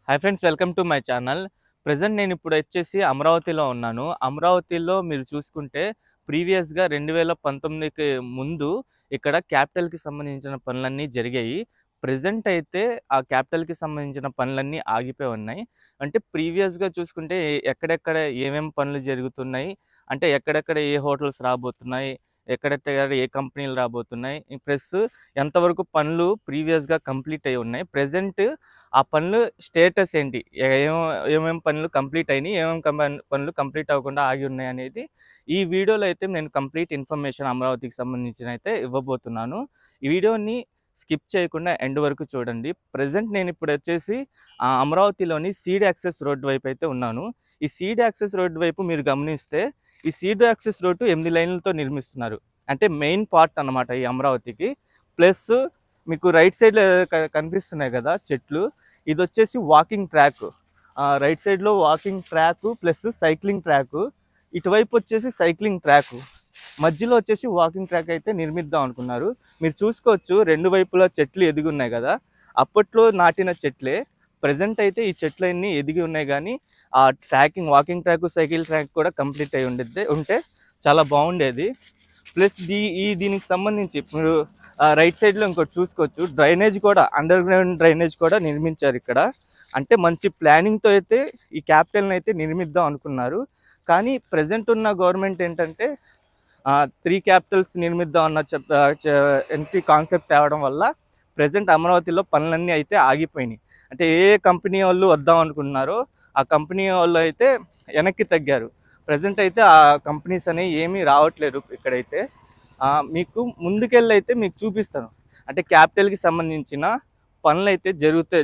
Hi friends, welcome to my channel. Present నేను ఇప్పుడు వచ్చేసి అమరావతిలో ఉన్నాను. అమరావతిలో మీరు చూసుకుంటే ప్రీవియస్‌గా 2019కి ముందు ఇక్కడ క్యాపిటల్‌కి సంబంధించిన పనులన్నీ జరిగాయి. ప్రెజెంట్ అయితే ఆ క్యాపిటల్‌కి సంబంధించిన పనులన్నీ ఆగిపోయి ఉన్నాయి. అంటే ప్రీవియస్‌గా చూసుకుంటే ఎక్కడెక్కడ ఏమేం పనులు జరుగుతున్నాయి, అంటే ఎక్కడెక్కడ ఏ హోటల్స్ రాబోతున్నాయి, ఎక్కడెక్కడ ఏ కంపెనీలు రాబోతున్నాయి, ప్లస్ ఎంతవరకు పనులు ప్రీవియస్‌గా కంప్లీట్ అయ్యి ఉన్నాయి. ప్రెజెంట్ ఆ పనులు స్టేటస్ ఏంటి? ఏమేం పనులు కంప్లీట్ అయినాయి? పనులు కంప్లీట్ అవ్వకుండా ఆగి ఉన్నాయి అనేది ఈ వీడియోలో అయితే నేను కంప్లీట్ ఇన్ఫర్మేషన్ అమరావతికి సంబంధించిన అయితే ఇవ్వబోతున్నాను. ఈ వీడియోని స్కిప్ చేయకుండా ఎండ్ వరకు చూడండి. ప్రెజెంట్ నేను ఇప్పుడు వచ్చేసి అమరావతిలోని సీడ్ యాక్సెస్ రోడ్ వైపు అయితే ఉన్నాను. ఈ సీడ్ యాక్సెస్ రోడ్ వైపు మీరు గమనిస్తే ఈ సీడ్ యాక్సెస్ రోడ్డు 8 లైన్లతో నిర్మిస్తున్నారు. అంటే మెయిన్ పార్ట్ అన్నమాట ఈ అమరావతికి. ప్లస్ మీకు రైట్ సైడ్లో కనిపిస్తున్నాయి కదా చెట్లు, ఇది వచ్చేసి వాకింగ్ ట్రాక్. రైట్ సైడ్లో walking track plus cycling track, ఇటువైపు వచ్చేసి సైక్లింగ్ ట్రాక్, మధ్యలో వచ్చేసి వాకింగ్ ట్రాక్ అయితే నిర్మిద్దాం అనుకున్నారు. మీరు చూసుకోవచ్చు రెండు వైపులా చెట్లు ఎదిగి ఉన్నాయి కదా, అప్పట్లో నాటిన చెట్లే. ప్రజెంట్ అయితే ఈ చెట్లన్నీ ఎదిగి ఉన్నాయి, కానీ ఆ వాకింగ్ ట్రాక్ సైకిల్ ట్రాక్ కూడా కంప్లీట్ అయి ఉంటే చాలా బాగుండేది. ప్లస్ దీనికి సంబంధించి మీరు రైట్ సైడ్లో ఇంకోటి చూసుకోవచ్చు, డ్రైనేజ్ కూడా, అండర్ గ్రౌండ్ డ్రైనేజ్ కూడా నిర్మించారు ఇక్కడ. అంటే మంచి ప్లానింగ్తో అయితే ఈ క్యాపిటల్ని అయితే నిర్మిద్దాం అనుకున్నారు. కానీ ప్రజెంట్ ఉన్న గవర్నమెంట్ ఏంటంటే 3 క్యాపిటల్స్ నిర్మిద్దాం అన్న ఎంట్రీ కాన్సెప్ట్ తేవడం వల్ల ప్రజెంట్ అమరావతిలో పనులన్నీ అయితే ఆగిపోయినాయి. అంటే ఏ కంపెనీ వాళ్ళు వద్దాం అనుకున్నారో ఆ కంపెనీ వాళ్ళు అయితే వెనక్కి తగ్గారు. ప్రజెంట్ అయితే ఆ కంపెనీస్ అనేవి ఏమీ రావట్లేదు ఇక్కడైతే. మీకు ముందుకెళ్ళి అయితే మీకు చూపిస్తాను. అంటే క్యాపిటల్కి సంబంధించిన పనులు అయితే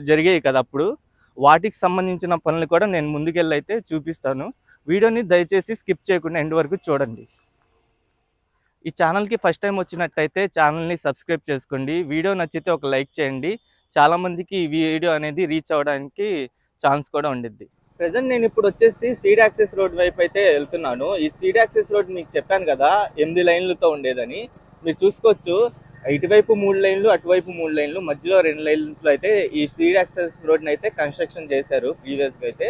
జరిగాయి కదా అప్పుడు, వాటికి సంబంధించిన పనులు కూడా నేను ముందుకెళ్ళి అయితే చూపిస్తాను. వీడియోని దయచేసి స్కిప్ చేయకుండా ఎండ్ వరకు చూడండి. ఈ ఛానల్కి ఫస్ట్ టైం వచ్చినట్టయితే ఛానల్ని సబ్స్క్రైబ్ చేసుకోండి. వీడియో నచ్చితే ఒక లైక్ చేయండి. చాలామందికి ఈ వీడియో అనేది రీచ్ అవ్వడానికి ఛాన్స్ కూడా ఉండిద్ది. ప్రజెంట్ నేను ఇప్పుడు వచ్చేసి సీడ్ యాక్సెస్ రోడ్ వైపు అయితే వెళ్తున్నాను. ఈ సీడ్ యాక్సెస్ రోడ్ మీకు చెప్పాను కదా 8 లైన్లతో ఉండేదని. మీరు చూసుకోవచ్చు, ఇటువైపు 3 లైన్లు, అటువైపు 3 లైన్లు, మధ్యలో 2 లైన్లు అయితే ఈ సీడ్ యాక్సెస్ రోడ్ని అయితే కన్స్ట్రక్షన్ చేశారు ప్రీవియస్గా అయితే.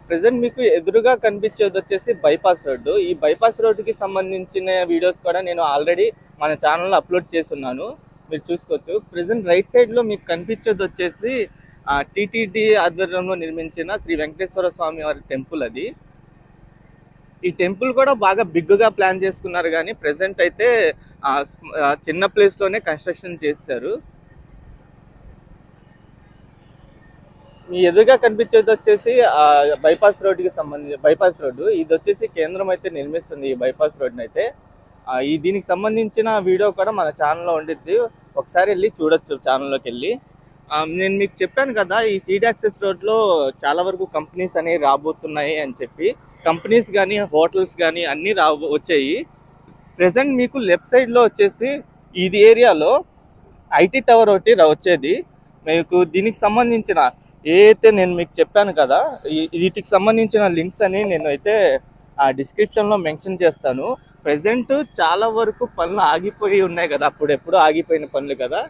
ప్రజెంట్ మీకు ఎదురుగా కనిపించేది వచ్చేసి బైపాస్ రోడ్డు. ఈ బైపాస్ రోడ్డుకి సంబంధించిన వీడియోస్ కూడా నేను ఆల్రెడీ మన ఛానల్లో అప్లోడ్ చేస్తున్నాను, మీరు చూసుకోవచ్చు. ప్రజెంట్ రైట్ సైడ్లో మీకు కనిపించేది వచ్చేసి టీటీడీ ఆధ్వర్యంలో నిర్మించిన శ్రీ వెంకటేశ్వర స్వామి వారి టెంపుల్ అది. ఈ టెంపుల్ కూడా బాగా బిగ్గా ప్లాన్ చేసుకున్నారు, కానీ ప్రజెంట్ అయితే చిన్న ప్లేస్లోనే కన్స్ట్రక్షన్ చేశారు. మీ ఎదురుగా కనిపించేది వచ్చేసి బైపాస్ రోడ్డుకి సంబంధించి బైపాస్ రోడ్డు. ఇది వచ్చేసి కేంద్రం అయితే నిర్మిస్తుంది ఈ బైపాస్ రోడ్ని అయితే. దీనికి సంబంధించిన వీడియో కూడా మన ఛానల్లో ఉండిద్ది, ఒకసారి వెళ్ళి చూడొచ్చు ఛానల్లోకి వెళ్ళి. నేను మీకు చెప్పాను కదా ఈ సీడ్ యాక్సెస్ రోడ్లో చాలా వరకు కంపెనీస్ అనేవి రాబోతున్నాయి అని చెప్పి. కంపెనీస్ కానీ హోటల్స్ కానీ అన్నీ వచ్చాయి. ప్రెసెంట్ మీకు లెఫ్ట్ సైడ్లో వచ్చేసి ఇది ఏరియాలో ఐటీ టవర్ ఒకటి వచ్చేది. మీకు దీనికి సంబంధించిన ఏదైతే నేను మీకు చెప్పాను కదా, వీటికి సంబంధించిన లింక్స్ అని నేను అయితే డిస్క్రిప్షన్లో మెన్షన్ చేస్తాను. ప్రెసెంట్ చాలా వరకు పనులు ఆగిపోయి ఉన్నాయి కదా, అప్పుడెప్పుడు ఆగిపోయిన పనులు కదా,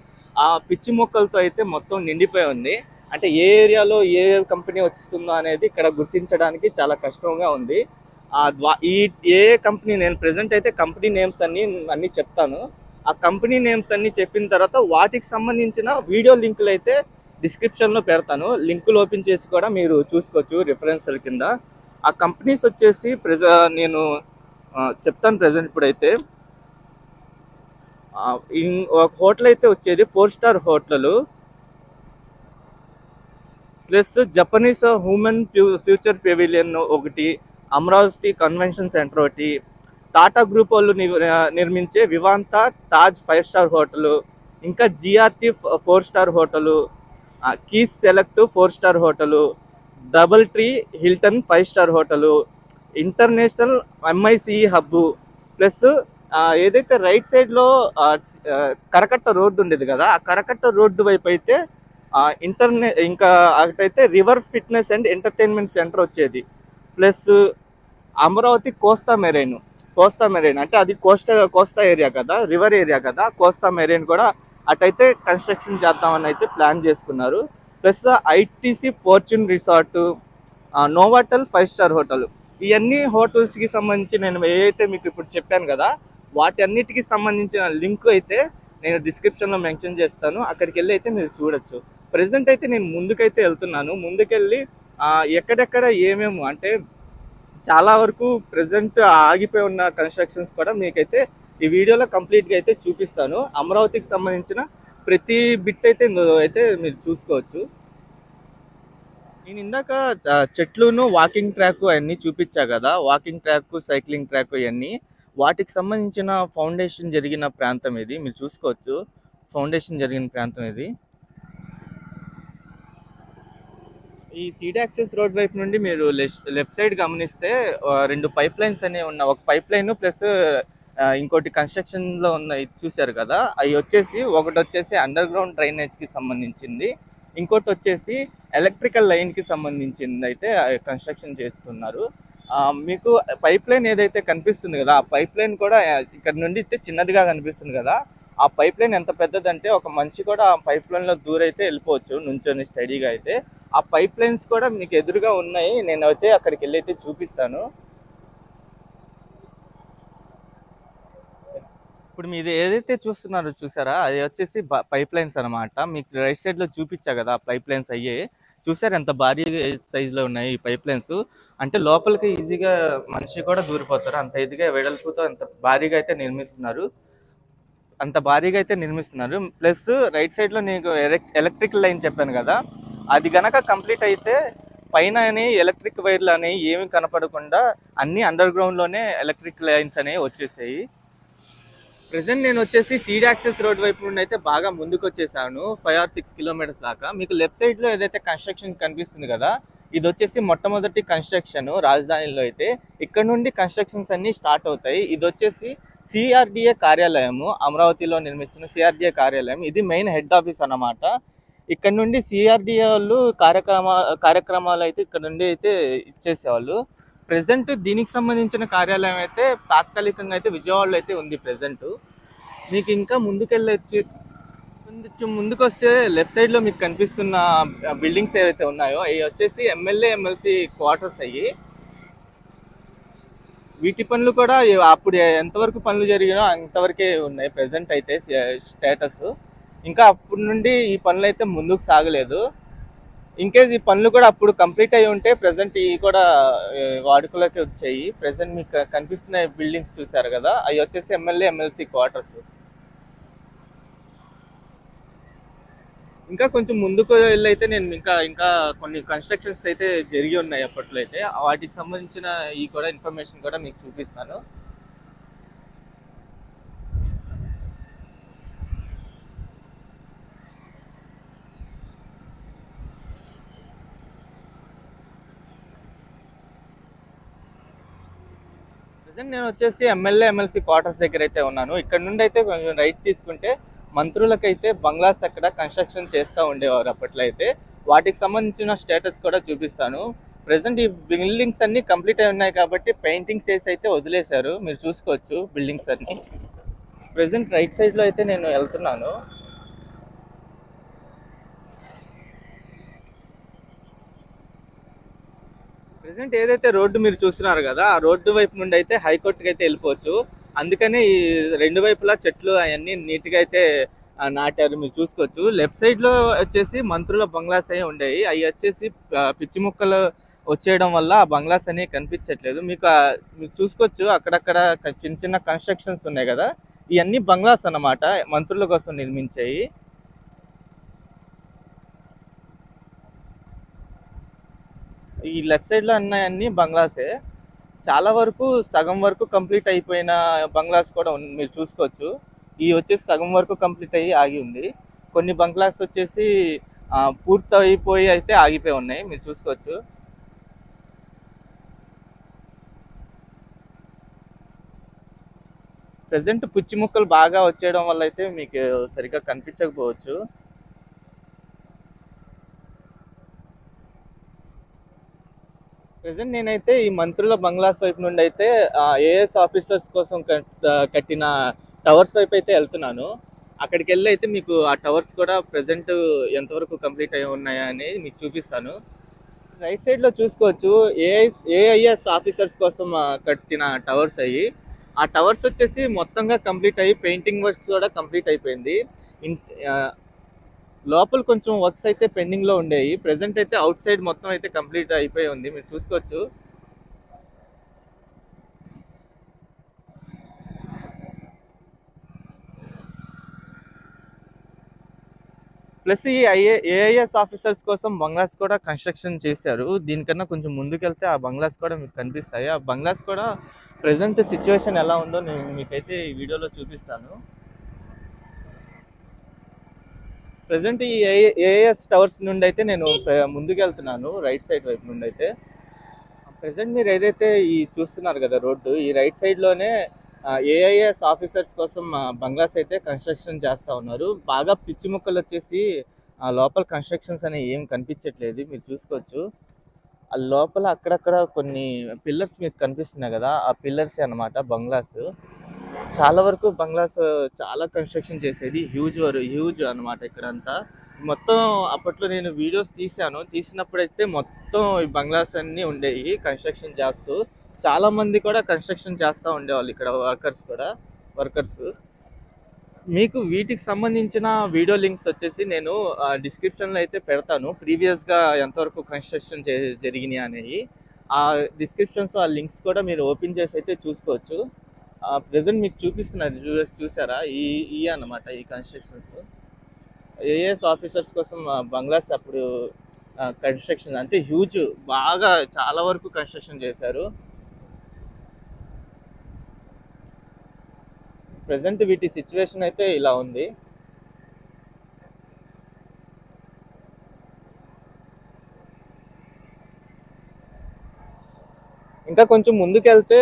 ఆ పిచ్చి మొక్కలతో అయితే మొత్తం నిండిపోయి ఉంది. అంటే ఏ ఏరియాలో ఏ కంపెనీ వస్తుందో అనేది ఇక్కడ గుర్తించడానికి చాలా కష్టంగా ఉంది. ఏ కంపెనీ, నేను ప్రెసెంట్ అయితే కంపెనీ నేమ్స్ అన్నీ చెప్తాను. ఆ కంపెనీ నేమ్స్ అన్నీ చెప్పిన తర్వాత వాటికి సంబంధించిన వీడియో లింకులు అయితే డిస్క్రిప్షన్లో పెడతాను. లింకులు ఓపెన్ చేసి కూడా మీరు చూసుకోవచ్చు రిఫరెన్స్ల కింద. ఆ కంపెనీస్ వచ్చేసి నేను చెప్తాను. ప్రెసెంట్ ఇప్పుడైతే ఒక హోటల్ అయితే వచ్చేది 4 star hotel, plus Japanese human future pavilion ఒకటి, అమరావతి కన్వెన్షన్ సెంటర్ ఒకటి, టాటా గ్రూప్ వాళ్ళు నిర్మించే వివాంత తాజ్ 5 స్టార్ హోటలు, ఇంకా GRT 4 star hotel, keys select 4 star hotel, double tree Hilton 5 star hotel, international MICE hub, plus ఏదైతే రైట్ సైడ్లో కరకట్ట రోడ్డు ఉండేది కదా, ఆ కరకట్ట రోడ్డు వైపు అయితే ఇంకా అటైతే river fitness and entertainment centre వచ్చేది. ప్లస్ అమరావతి కోస్తా మెరైన్ అంటే అది కోస్తా ఏరియా కదా, రివర్ ఏరియా కదా, కోస్తా మెరైన్ కూడా అటైతే కన్స్ట్రక్షన్ చేద్దామని అయితే ప్లాన్ చేసుకున్నారు. Plus ITC fortune resort, Novotel 5 star hotel. ఇవన్నీ హోటల్స్కి సంబంధించి నేను ఏదైతే మీకు ఇప్పుడు చెప్పాను కదా, వాటి అన్నిటికీ సంబంధించిన లింక్ అయితే నేను డిస్క్రిప్షన్లో మెన్షన్ చేస్తాను. అక్కడికి వెళ్ళి అయితే మీరు చూడొచ్చు. ప్రజెంట్ అయితే నేను ముందుకైతే వెళ్తున్నాను. ముందుకెళ్ళి ఎక్కడెక్కడ ఏమేమి అంటే చాలా వరకు ప్రజెంట్ ఆగిపోయి ఉన్న కన్స్ట్రక్షన్స్ కూడా మీకైతే ఈ వీడియోలో కంప్లీట్గా అయితే చూపిస్తాను. అమరావతికి సంబంధించిన ప్రతి బిట్ అయితే ఇందులో అయితే మీరు చూసుకోవచ్చు. నేను ఇందాక చెట్లును వాకింగ్ ట్రాక్ అవన్నీ చూపించా కదా, వాకింగ్ ట్రాక్, సైక్లింగ్ ట్రాక్ ఇవన్నీ వాటికి సంబంధించిన ఫౌండేషన్ జరిగిన ప్రాంతం ఇది. మీరు చూసుకోవచ్చు ఫౌండేషన్ జరిగిన ప్రాంతం ఇది. ఈ సీడ్ యాక్సెస్ రోడ్ వైపు నుండి మీరు లెఫ్ట్ సైడ్ గమనిస్తే 2 పైప్ లైన్స్ అనేవి ఉన్న, ఒక పైప్ లైన్ ప్లస్ ఇంకోటి కన్స్ట్రక్షన్లో ఉన్న చూశారు కదా, అవి వచ్చేసి ఒకటి వచ్చేసి అండర్ గ్రౌండ్ డ్రైనేజ్కి సంబంధించింది, ఇంకోటి వచ్చేసి ఎలక్ట్రికల్ లైన్కి సంబంధించింది అయితే కన్స్ట్రక్షన్ చేస్తున్నారు. మీకు పైప్ లైన్ ఏదైతే కనిపిస్తుంది కదా, ఆ పైప్ లైన్ కూడా ఇక్కడ నుండి అయితే చిన్నదిగా కనిపిస్తుంది కదా, ఆ పైప్ లైన్ ఎంత పెద్దదంటే ఒక మనిషి కూడా ఆ పైప్ లైన్లో దూరైతే వెళ్ళిపోవచ్చు నుంచొని స్టడీగా అయితే. ఆ పైప్ లైన్స్ కూడా మీకు ఎదురుగా ఉన్నాయి. నేను అయితే అక్కడికి వెళ్ళి అయితే చూపిస్తాను. ఇప్పుడు మీరు ఏదైతే చూస్తున్నారో చూసారా, అది వచ్చేసి పైప్ లైన్స్ అనమాట. మీకు రైట్ సైడ్లో చూపించా కదా పైప్ లైన్స్ అయ్యే. చూసారు ఎంత భారీ సైజులో ఉన్నాయి ఈ పైప్ లైన్స్. అంటే లోపలికి ఈజీగా మనిషి కూడా దూరిపోతారు, అంత ఇదిగా వెడల్పుతో అంత భారీగా అయితే నిర్మిస్తున్నారు. ప్లస్ రైట్ సైడ్లో నీకు ఎలక్ట్రికల్ లైన్ చెప్పాను కదా, అది గనక కంప్లీట్ అయితే పైన ఎలక్ట్రిక్ వైర్లు అనేవి ఏమి కనపడకుండా అన్ని అండర్ గ్రౌండ్లోనే ఎలక్ట్రిక్ లైన్స్ అనేవి వచ్చేసాయి. ప్రజెంట్ నేను వచ్చేసి సీడ్ యాక్సెస్ రోడ్ వైపు నుండి అయితే బాగా ముందుకు వచ్చేసాను, 5 or 6 కిలోమీటర్స్ దాకా. మీకు లెఫ్ట్ సైడ్లో ఏదైతే కన్స్ట్రక్షన్ కనిపిస్తుంది కదా, ఇది వచ్చేసి మొట్టమొదటి కన్స్ట్రక్షన్ రాజధానిలో అయితే. ఇక్కడ నుండి కన్స్ట్రక్షన్స్ అన్నీ స్టార్ట్ అవుతాయి. ఇది వచ్చేసి సిఆర్డిఏ కార్యాలయము, అమరావతిలో నిర్మిస్తున్న సిఆర్డిఏ కార్యాలయం. ఇది మెయిన్ హెడ్ ఆఫీస్ అన్నమాట. ఇక్కడ నుండి సిఆర్డిఏ వాళ్ళు కార్యక్రమాలు అయితే ఇక్కడ నుండి అయితే ఇచ్చేసేవాళ్ళు. ప్రజెంట్ దీనికి సంబంధించిన కార్యాలయం అయితే తాత్కాలికంగా అయితే విజయవాడలో అయితే ఉంది ప్రజెంట్. మీకు ఇంకా ముందుకెళ్ళొచ్చు, కొంచెం ముందుకు వస్తే లెఫ్ట్ సైడ్లో మీకు కనిపిస్తున్న బిల్డింగ్స్ ఏవైతే ఉన్నాయో అవి వచ్చేసి ఎమ్మెల్యే ఎమ్మెల్సీ క్వార్టర్స్ అయ్యి. వీటి పనులు కూడా అప్పుడు ఎంతవరకు పనులు జరిగినో అంతవరకే ఉన్నాయి ప్రజెంట్ అయితే స్టేటస్. ఇంకా అప్పటి నుండి ఈ పనులు అయితే ముందుకు సాగలేదు. ఇన్కేస్ ఈ పనులు కూడా అప్పుడు కంప్లీట్ అయి ఉంటే ప్రజెంట్ ఇవి కూడా వాడుకలోకి వచ్చాయి. ప్రజెంట్ మీకు కనిపిస్తున్న బిల్డింగ్స్ చూసారు కదా, అవి వచ్చేసి ఎమ్మెల్యే ఎమ్మెల్సీ క్వార్టర్స్. ఇంకా కొంచెం ముందుకు వెళ్ళి అయితే నేను ఇంకా కొన్ని కన్స్ట్రక్షన్స్ అయితే జరిగి ఉన్నాయి అప్పట్లో అయితే, వాటికి సంబంధించిన ఈ కూడా ఇన్ఫర్మేషన్ కూడా మీకు చూపిస్తాను. ప్రజెంట్ నేను వచ్చేసి ఎమ్మెల్యే ఎమ్మెల్సీ క్వార్టర్స్ దగ్గర అయితే ఉన్నాను. ఇక్కడ నుండి అయితే కొంచెం రైట్ తీసుకుంటే మంత్రులకైతే బంగ్లాస్ అక్కడ కన్స్ట్రక్షన్ చేస్తూ ఉండేవారు అప్పట్లో అయితే. వాటికి సంబంధించిన స్టేటస్ కూడా చూపిస్తాను. ప్రజెంట్ ఈ బిల్డింగ్స్ అన్నీ కంప్లీట్ అయి ఉన్నాయి కాబట్టి పెయింటింగ్స్ వేసి అయితే వదిలేశారు, మీరు చూసుకోవచ్చు బిల్డింగ్స్ అన్నీ. ప్రజెంట్ రైట్ సైడ్లో అయితే నేను వెళ్తున్నాను. ప్రజెంట్ ఏదైతే రోడ్డు మీరు చూస్తున్నారు కదా, ఆ రోడ్డు వైపు నుండి అయితే హైకోర్టుకి అయితే వెళ్ళిపోవచ్చు. అందుకనే ఈ 2 వైపులా చెట్లు అవన్నీ నీట్గా అయితే నాటారు, మీరు చూసుకోవచ్చు. లెఫ్ట్ సైడ్లో వచ్చేసి మంత్రుల బంగ్లాస్ అవి ఉండేవి, అవి వచ్చేసి పిచ్చి ముక్కలు వచ్చేయడం వల్ల ఆ బంగ్లాస్ అనేవి కనిపించట్లేదు. మీకు చూసుకోవచ్చు అక్కడక్కడ చిన్న చిన్న కన్స్ట్రక్షన్స్ ఉన్నాయి కదా, ఇవన్నీ బంగ్లాస్ అన్నమాట, మంత్రుల కోసం నిర్మించాయి. ఈ లెఫ్ట్ సైడ్లో అన్నీ బంగ్లాసే. చాలా వరకు సగం వరకు కంప్లీట్ అయిపోయిన బంగ్లాస్ కూడా మీరు చూసుకోవచ్చు. ఈ వచ్చేసి సగం వరకు కంప్లీట్ అయ్యి ఆగి ఉంది. కొన్ని బంగ్లాస్ వచ్చేసి పూర్తయిపోయి అయితే ఆగిపోయి ఉన్నాయి, మీరు చూసుకోవచ్చు. ప్రజెంట్ పుచ్చి ముక్కలు బాగా వచ్చేయడం వల్ల అయితే మీకు సరిగ్గా కనిపించకపోవచ్చు. ప్రజెంట్ నేనైతే ఈ మంత్రుల బంగ్లాస్ వైపు నుండి అయితే ఏఎస్ ఆఫీసర్స్ కోసం కట్టిన టవర్స్ వైపు అయితే వెళ్తున్నాను. అక్కడికి వెళ్ళి అయితే మీకు ఆ టవర్స్ కూడా ప్రెసెంట్ ఎంతవరకు కంప్లీట్ అయి ఉన్నాయా అనేది మీకు చూపిస్తాను. రైట్ సైడ్లో చూసుకోవచ్చు ఏఐఎస్ ఆఫీసర్స్ కోసం కట్టిన టవర్స్ అయ్యి. ఆ టవర్స్ వచ్చేసి మొత్తంగా కంప్లీట్ అయ్యి పెయింటింగ్ వర్క్స్ కూడా కంప్లీట్ అయిపోయింది. లోపల కొంచెం వర్క్స్ అయితే పెండింగ్లో ఉండేవి. ప్రెసెంట్ అయితే అవుట్ సైడ్ మొత్తం అయితే కంప్లీట్ అయిపోయి ఉంది, మీరు చూసుకోవచ్చు. ప్లస్ ఈ ఏఐఎస్ ఆఫీసర్స్ కోసం బంగ్లాస్ కూడా కన్స్ట్రక్షన్ చేశారు. దీనికన్నా కొంచెం ముందుకెళ్తే ఆ బంగ్లాస్ కూడా మీకు కనిపిస్తాయి. ఆ బంగ్లాస్ కూడా ప్రెసెంట్ సిచ్యువేషన్ ఎలా ఉందో నేను మీకైతే ఈ వీడియోలో చూపిస్తాను. ప్రెసెంట్ ఈ ఏఐఎస్ టవర్స్ నుండి అయితే నేను ముందుకెళ్తున్నాను, రైట్ సైడ్ వైపు నుండి అయితే. ప్రెసెంట్ మీరు ఏదైతే ఈ చూస్తున్నారు కదా రోడ్డు, ఈ రైట్ సైడ్లోనే ఏఐఎస్ ఆఫీసర్స్ కోసం బంగ్లాస్ అయితే కన్స్ట్రక్షన్ చేస్తూ ఉన్నారు. బాగా పిచ్చి ముక్కలు వచ్చేసి లోపల కన్స్ట్రక్షన్స్ అనేవి ఏం కనిపించట్లేదు, మీరు చూసుకోవచ్చు. ఆ లోపల అక్కడక్కడ కొన్ని పిల్లర్స్ మీకు కనిపిస్తున్నాయి కదా, ఆ పిల్లర్సే అనమాట బంగ్లాస్. చాలా వరకు బంగ్లాస్ చాలా కన్స్ట్రక్షన్ చేసేది హ్యూజ్ అనమాట ఇక్కడంతా. మొత్తం అప్పట్లో నేను వీడియోస్ తీసినప్పుడైతే మొత్తం ఈ బంగ్లాస్ అన్నీ ఉండేవి కన్స్ట్రక్షన్ చేస్తూ. చాలా మంది కూడా కన్స్ట్రక్షన్ చేస్తూ ఉండేవాళ్ళు ఇక్కడ వర్కర్స్. మీకు వీటికి సంబంధించిన వీడియో లింక్స్ వచ్చేసి నేను డిస్క్రిప్షన్లో అయితే పెడతాను, ప్రీవియస్గా ఎంతవరకు కన్స్ట్రక్షన్ జరిగినాయి అనేవి. ఆ డిస్క్రిప్షన్స్ ఆ లింక్స్ కూడా మీరు ఓపెన్ చేసి అయితే చూసుకోవచ్చు. ప్రెసెంట్ మీకు చూపిస్తున్నారు, చూసారా, ఈ అన్నమాట ఈ కన్స్ట్రక్షన్స్. ఏఎస్ ఆఫీసర్స్ కోసం బంగ్లాస్ అప్పుడు కన్స్ట్రక్షన్ అంటే హ్యూజ్, బాగా చాలా వరకు కన్స్ట్రక్షన్ చేశారు. ప్రెసెంట్ వీటి సిచ్యువేషన్ అయితే ఇలా ఉంది. ఇంకా కొంచెం ముందుకెళ్తే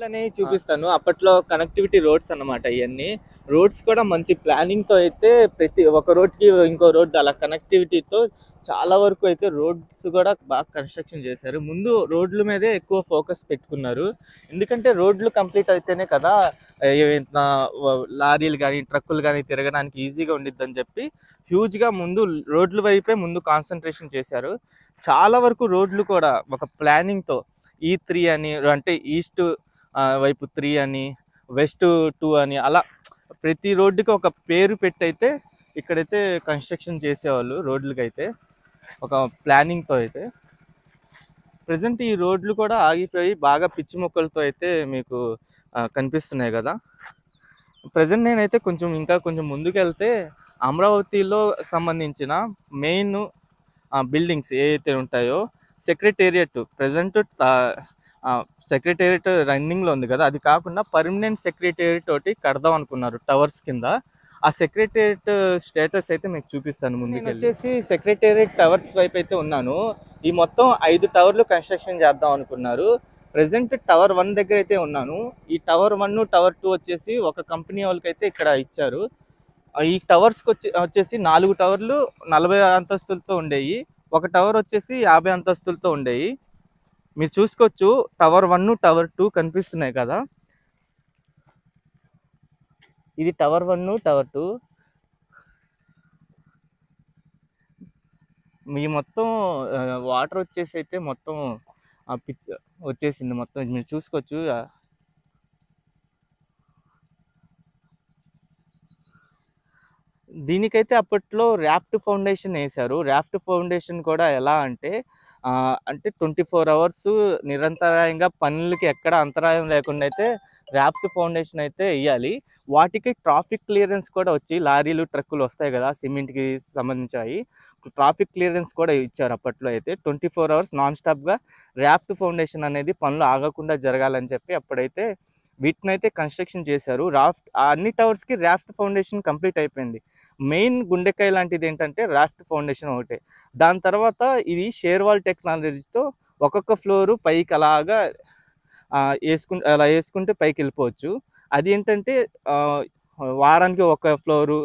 అనేవి చూపిస్తాను. అప్పట్లో కనెక్టివిటీ రోడ్స్ అన్నమాట ఇవన్నీ. రోడ్స్ కూడా మంచి ప్లానింగ్తో అయితే ప్రతి ఒక రోడ్కి ఇంకో రోడ్ అలా కనెక్టివిటీతో చాలా వరకు అయితే రోడ్స్ కూడా బాగా కన్స్ట్రక్షన్ చేశారు. ముందు రోడ్ల మీదే ఎక్కువ ఫోకస్ పెట్టుకున్నారు, ఎందుకంటే రోడ్లు కంప్లీట్ అయితేనే కదా లారీలు కానీ ట్రక్కులు కానీ తిరగడానికి ఈజీగా ఉండిద్దని చెప్పి హ్యూజ్గా ముందు రోడ్ల వైపే ముందు కాన్సన్ట్రేషన్ చేశారు. చాలా వరకు రోడ్లు కూడా ఒక ప్లానింగ్తో E3 అని, అంటే ఈస్ట్ వైపు 3 అని, వెస్ట్ 2 అని, అలా ప్రతి రోడ్డుకి ఒక పేరు పెట్టి అయితే ఇక్కడైతే కన్స్ట్రక్షన్ చేసేవాళ్ళు రోడ్లకైతే ఒక ప్లానింగ్తో అయితే. ప్రజెంట్ ఈ రోడ్లు కూడా ఆగిపోయి బాగా పిచ్చి మొక్కలతో అయితే మీకు కనిపిస్తున్నాయి కదా. ప్రజెంట్ నేనైతే ఇంకా కొంచెం ముందుకెళ్తే అమరావతిలో సంబంధించిన మెయిన్ బిల్డింగ్స్ ఏవైతే ఉంటాయో, సెక్రటేరియట్ ప్రజెంట్ సెక్రటేరియట్ రన్నింగ్లో ఉంది కదా, అది కాకుండా పర్మనెంట్ సెక్రటేరియట్ ఒకటి కడదాం అనుకున్నారు టవర్స్ కింద. ఆ సెక్రటేరియట్ స్టేటస్ అయితే మీకు చూపిస్తాను. ముందుకు వచ్చేసి సెక్రటేరియట్ టవర్స్ వైపు అయితే ఉన్నాను. ఈ మొత్తం 5 టవర్లు కన్స్ట్రక్షన్ చేద్దాం అనుకున్నారు. ప్రెసెంట్ టవర్ 1 దగ్గర అయితే ఉన్నాను. ఈ టవర్ 1 టవర్ 2 వచ్చేసి ఒక కంపెనీ వాళ్ళకైతే ఇక్కడ ఇచ్చారు. ఈ టవర్స్కి వచ్చేసి 4 టవర్లు 40 అంతస్తులతో ఉండేవి, ఒక టవర్ వచ్చేసి 50 అంతస్తులతో ఉండేవి. మీరు చూసుకోవచ్చు టవర్ 1 టవర్ 2 కనిపిస్తున్నాయి కదా, ఇది టవర్ 1 టవర్ 2. మీ మొత్తం వాటర్ వచ్చేసి అయితే మొత్తం వచ్చేసింది మొత్తం, మీరు చూసుకోవచ్చు. దీనికైతే అప్పట్లో ర్యాఫ్ట్ ఫౌండేషన్ వేశారు. ర్యాఫ్ట్ ఫౌండేషన్ కూడా ఎలా అంటే 24 అవర్స్ నిరంతరాయంగా పనులకి ఎక్కడ అంతరాయం లేకుండా అయితే ర్యాఫ్ట్ ఫౌండేషన్ అయితే వేయాలి. వాటికి ట్రాఫిక్ క్లియరెన్స్ కూడా వచ్చి, లారీలు ట్రక్కులు వస్తాయి కదా సిమెంట్కి సంబంధించాయి, ట్రాఫిక్ క్లియరెన్స్ కూడా ఇచ్చారు అప్పట్లో అయితే. 24 అవర్స్ నాన్ స్టాప్గా ర్యాఫ్ట్ ఫౌండేషన్ అనేది పనులు ఆగకుండా జరగాలని చెప్పి అప్పుడైతే వీటిని అయితే కన్స్ట్రక్షన్ చేశారు. అన్ని టవర్స్కి ర్యాఫ్ట్ ఫౌండేషన్ కంప్లీట్ అయిపోయింది. మెయిన్ గుండెకాయ లాంటిది ఏంటంటే ర్యాఫ్ట్ ఫౌండేషన్ ఒకటే. దాని తర్వాత ఇది షేర్వాల్ టెక్నాలజీతో ఒక్కొక్క ఫ్లోరు పైకి అలాగా వేసుకుంటే పైకి వెళ్ళిపోవచ్చు. అది ఏంటంటే వారానికి ఒక ఫ్లోరు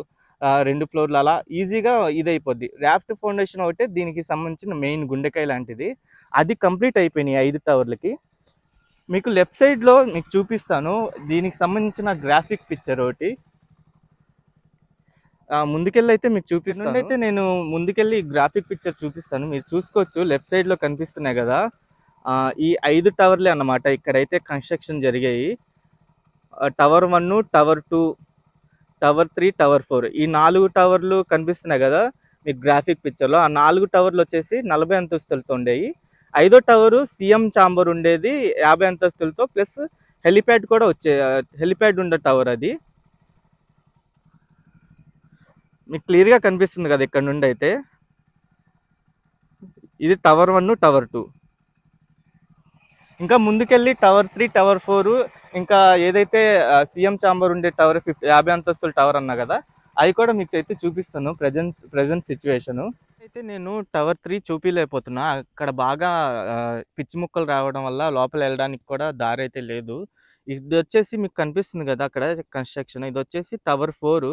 2 ఫ్లోర్లు అలా ఈజీగా ఇదైపోద్ది. ర్యాఫ్ట్ ఫౌండేషన్ ఒకటే దీనికి సంబంధించిన మెయిన్ గుండెకాయ లాంటిది. అది కంప్లీట్ అయిపోయినాయి 5 టవర్లకి. మీకు లెఫ్ట్ సైడ్లో మీకు చూపిస్తాను, దీనికి సంబంధించిన గ్రాఫిక్ పిక్చర్ ఒకటి. ముందుకెళ్ళి అయితే మీకు చూపిస్తాను. అయితే నేను ముందుకెళ్ళి గ్రాఫిక్ పిక్చర్ చూపిస్తాను. మీరు చూసుకోవచ్చు లెఫ్ట్ సైడ్లో కనిపిస్తున్నాయి కదా, ఈ 5 టవర్లే అన్నమాట ఇక్కడైతే కన్స్ట్రక్షన్ జరిగాయి. టవర్ 1, టవర్ 2, టవర్ 3, టవర్ 4 ఈ 4 టవర్లు కనిపిస్తున్నాయి కదా మీకు గ్రాఫిక్ పిక్చర్లో. ఆ 4 టవర్లు వచ్చేసి 40 అంతస్తులతో ఉండేవి. 5వ టవరు సీఎం ఛాంబర్ ఉండేది 50 అంతస్తులతో, ప్లస్ హెలిప్యాడ్ కూడా హెలిప్యాడ్ ఉండే టవర్ అది. మీకు క్లియర్గా కనిపిస్తుంది కదా ఇక్కడ నుండి అయితే. ఇది టవర్ 1, టవర్ 2. ఇంకా ముందుకెళ్ళి టవర్ 3, టవర్ 4, ఇంకా ఏదైతే సీఎం ఛాంబర్ ఉండే టవర్ 50 అంతస్తుల టవర్ అన్నా కదా, అవి కూడా మీకు అయితే చూపిస్తాను ప్రజెంట్ సిచ్యువేషను. అయితే నేను టవర్ 3 చూపించలేకపోతున్నా, అక్కడ బాగా పిచ్చి ముక్కలు రావడం వల్ల లోపల వెళ్ళడానికి కూడా దారి అయితే లేదు. ఇది వచ్చేసి మీకు కనిపిస్తుంది కదా అక్కడ కన్స్ట్రక్షన్, ఇది వచ్చేసి టవర్ 4.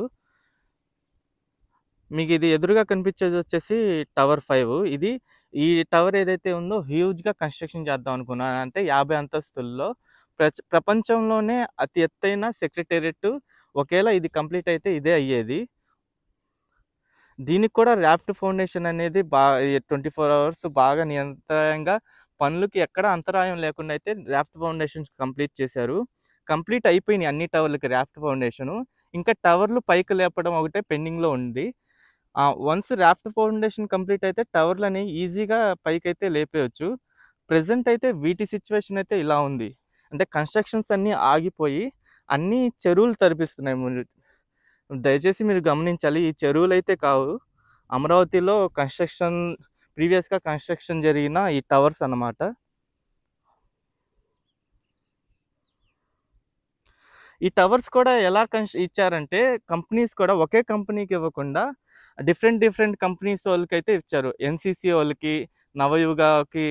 మీకు ఇది ఎదురుగా కనిపించేది వచ్చేసి టవర్ 5. ఈ టవర్ ఏదైతే ఉందో హ్యూజ్గా కన్స్ట్రక్షన్ చేద్దాం అనుకున్నాను. అంటే 50 అంతస్తుల్లో ప్రపంచంలోనే అతి ఎత్తైన సెక్రటేరియట్. ఒకేలా ఇది కంప్లీట్ అయితే ఇదే అయ్యేది. దీనికి కూడా రాఫ్ట్ ఫౌండేషన్ అనేది 24 అవర్స్ బాగా నిరంతరంగా పనులకి ఎక్కడ అంతరాయం లేకుండా అయితే రాఫ్ట్ ఫౌండేషన్స్ కంప్లీట్ చేశారు. కంప్లీట్ అయిపోయినాయి అన్ని టవర్లకి రాఫ్ట్ ఫౌండేషను. ఇంకా టవర్లు పైకి లేపడం ఒకటే పెండింగ్లో ఉంది. వన్స్ రాఫ్ట్ ఫౌండేషన్ కంప్లీట్ అయితే టవర్లని ఈజీగా పైకైతే లేపేయచ్చు. ప్రెజెంట్ అయితే వీటి సిచ్యువేషన్ అయితే ఇలా ఉంది. అంటే కన్స్ట్రక్షన్స్ అన్నీ ఆగిపోయి అన్ని చెరువులు తరిపిస్తున్నాయి. దయచేసి మీరు గమనించాలి, ఈ చెరువులు అయితే కావు, అమరావతిలో ప్రీవియస్గా కన్స్ట్రక్షన్ జరిగిన ఈ టవర్స్ అన్నమాట. ఈ టవర్స్ కూడా ఎలా ఇచ్చారంటే కంపెనీస్ కూడా ఒకే కంపెనీకి ఇవ్వకుండా డిఫరెంట్ కంపెనీస్ వాళ్ళకైతే ఇచ్చారు. ఎన్సీసీ వాళ్ళకి, నవయుగకి,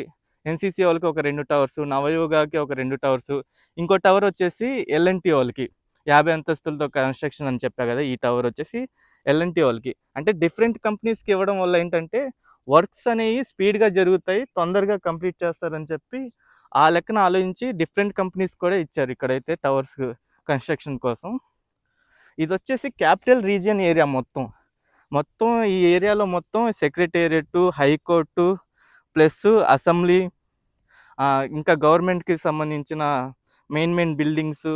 ఎన్సీసీ వాళ్ళకి ఒక 2 టవర్స్, నవయుగకి ఒక 2 టవర్స్, ఇంకో టవర్ వచ్చేసి ఎల్ఎన్టీ వాళ్ళకి 50 అంతస్తులతో కన్స్ట్రక్షన్ అని చెప్పా కదా, ఈ టవర్ వచ్చేసి ఎల్ఎన్టీ వాళ్ళకి. అంటే డిఫరెంట్ కంపెనీస్కి ఇవ్వడం వల్ల ఏంటంటే వర్క్స్ అనేవి స్పీడ్గా జరుగుతాయి, తొందరగా కంప్లీట్ చేస్తారని చెప్పి ఆ లెక్కన ఆలోచించి డిఫరెంట్ కంపెనీస్ కూడా ఇచ్చారు ఇక్కడైతే టవర్స్ కన్స్ట్రక్షన్ కోసం. ఇది వచ్చేసి క్యాపిటల్ రీజియన్ ఏరియా మొత్తం ఈ ఏరియాలో మొత్తం సెక్రటేరియట్, హైకోర్టు, ప్లస్ అసెంబ్లీ, ఇంకా గవర్నమెంట్కి సంబంధించిన మెయిన్ బిల్డింగ్స్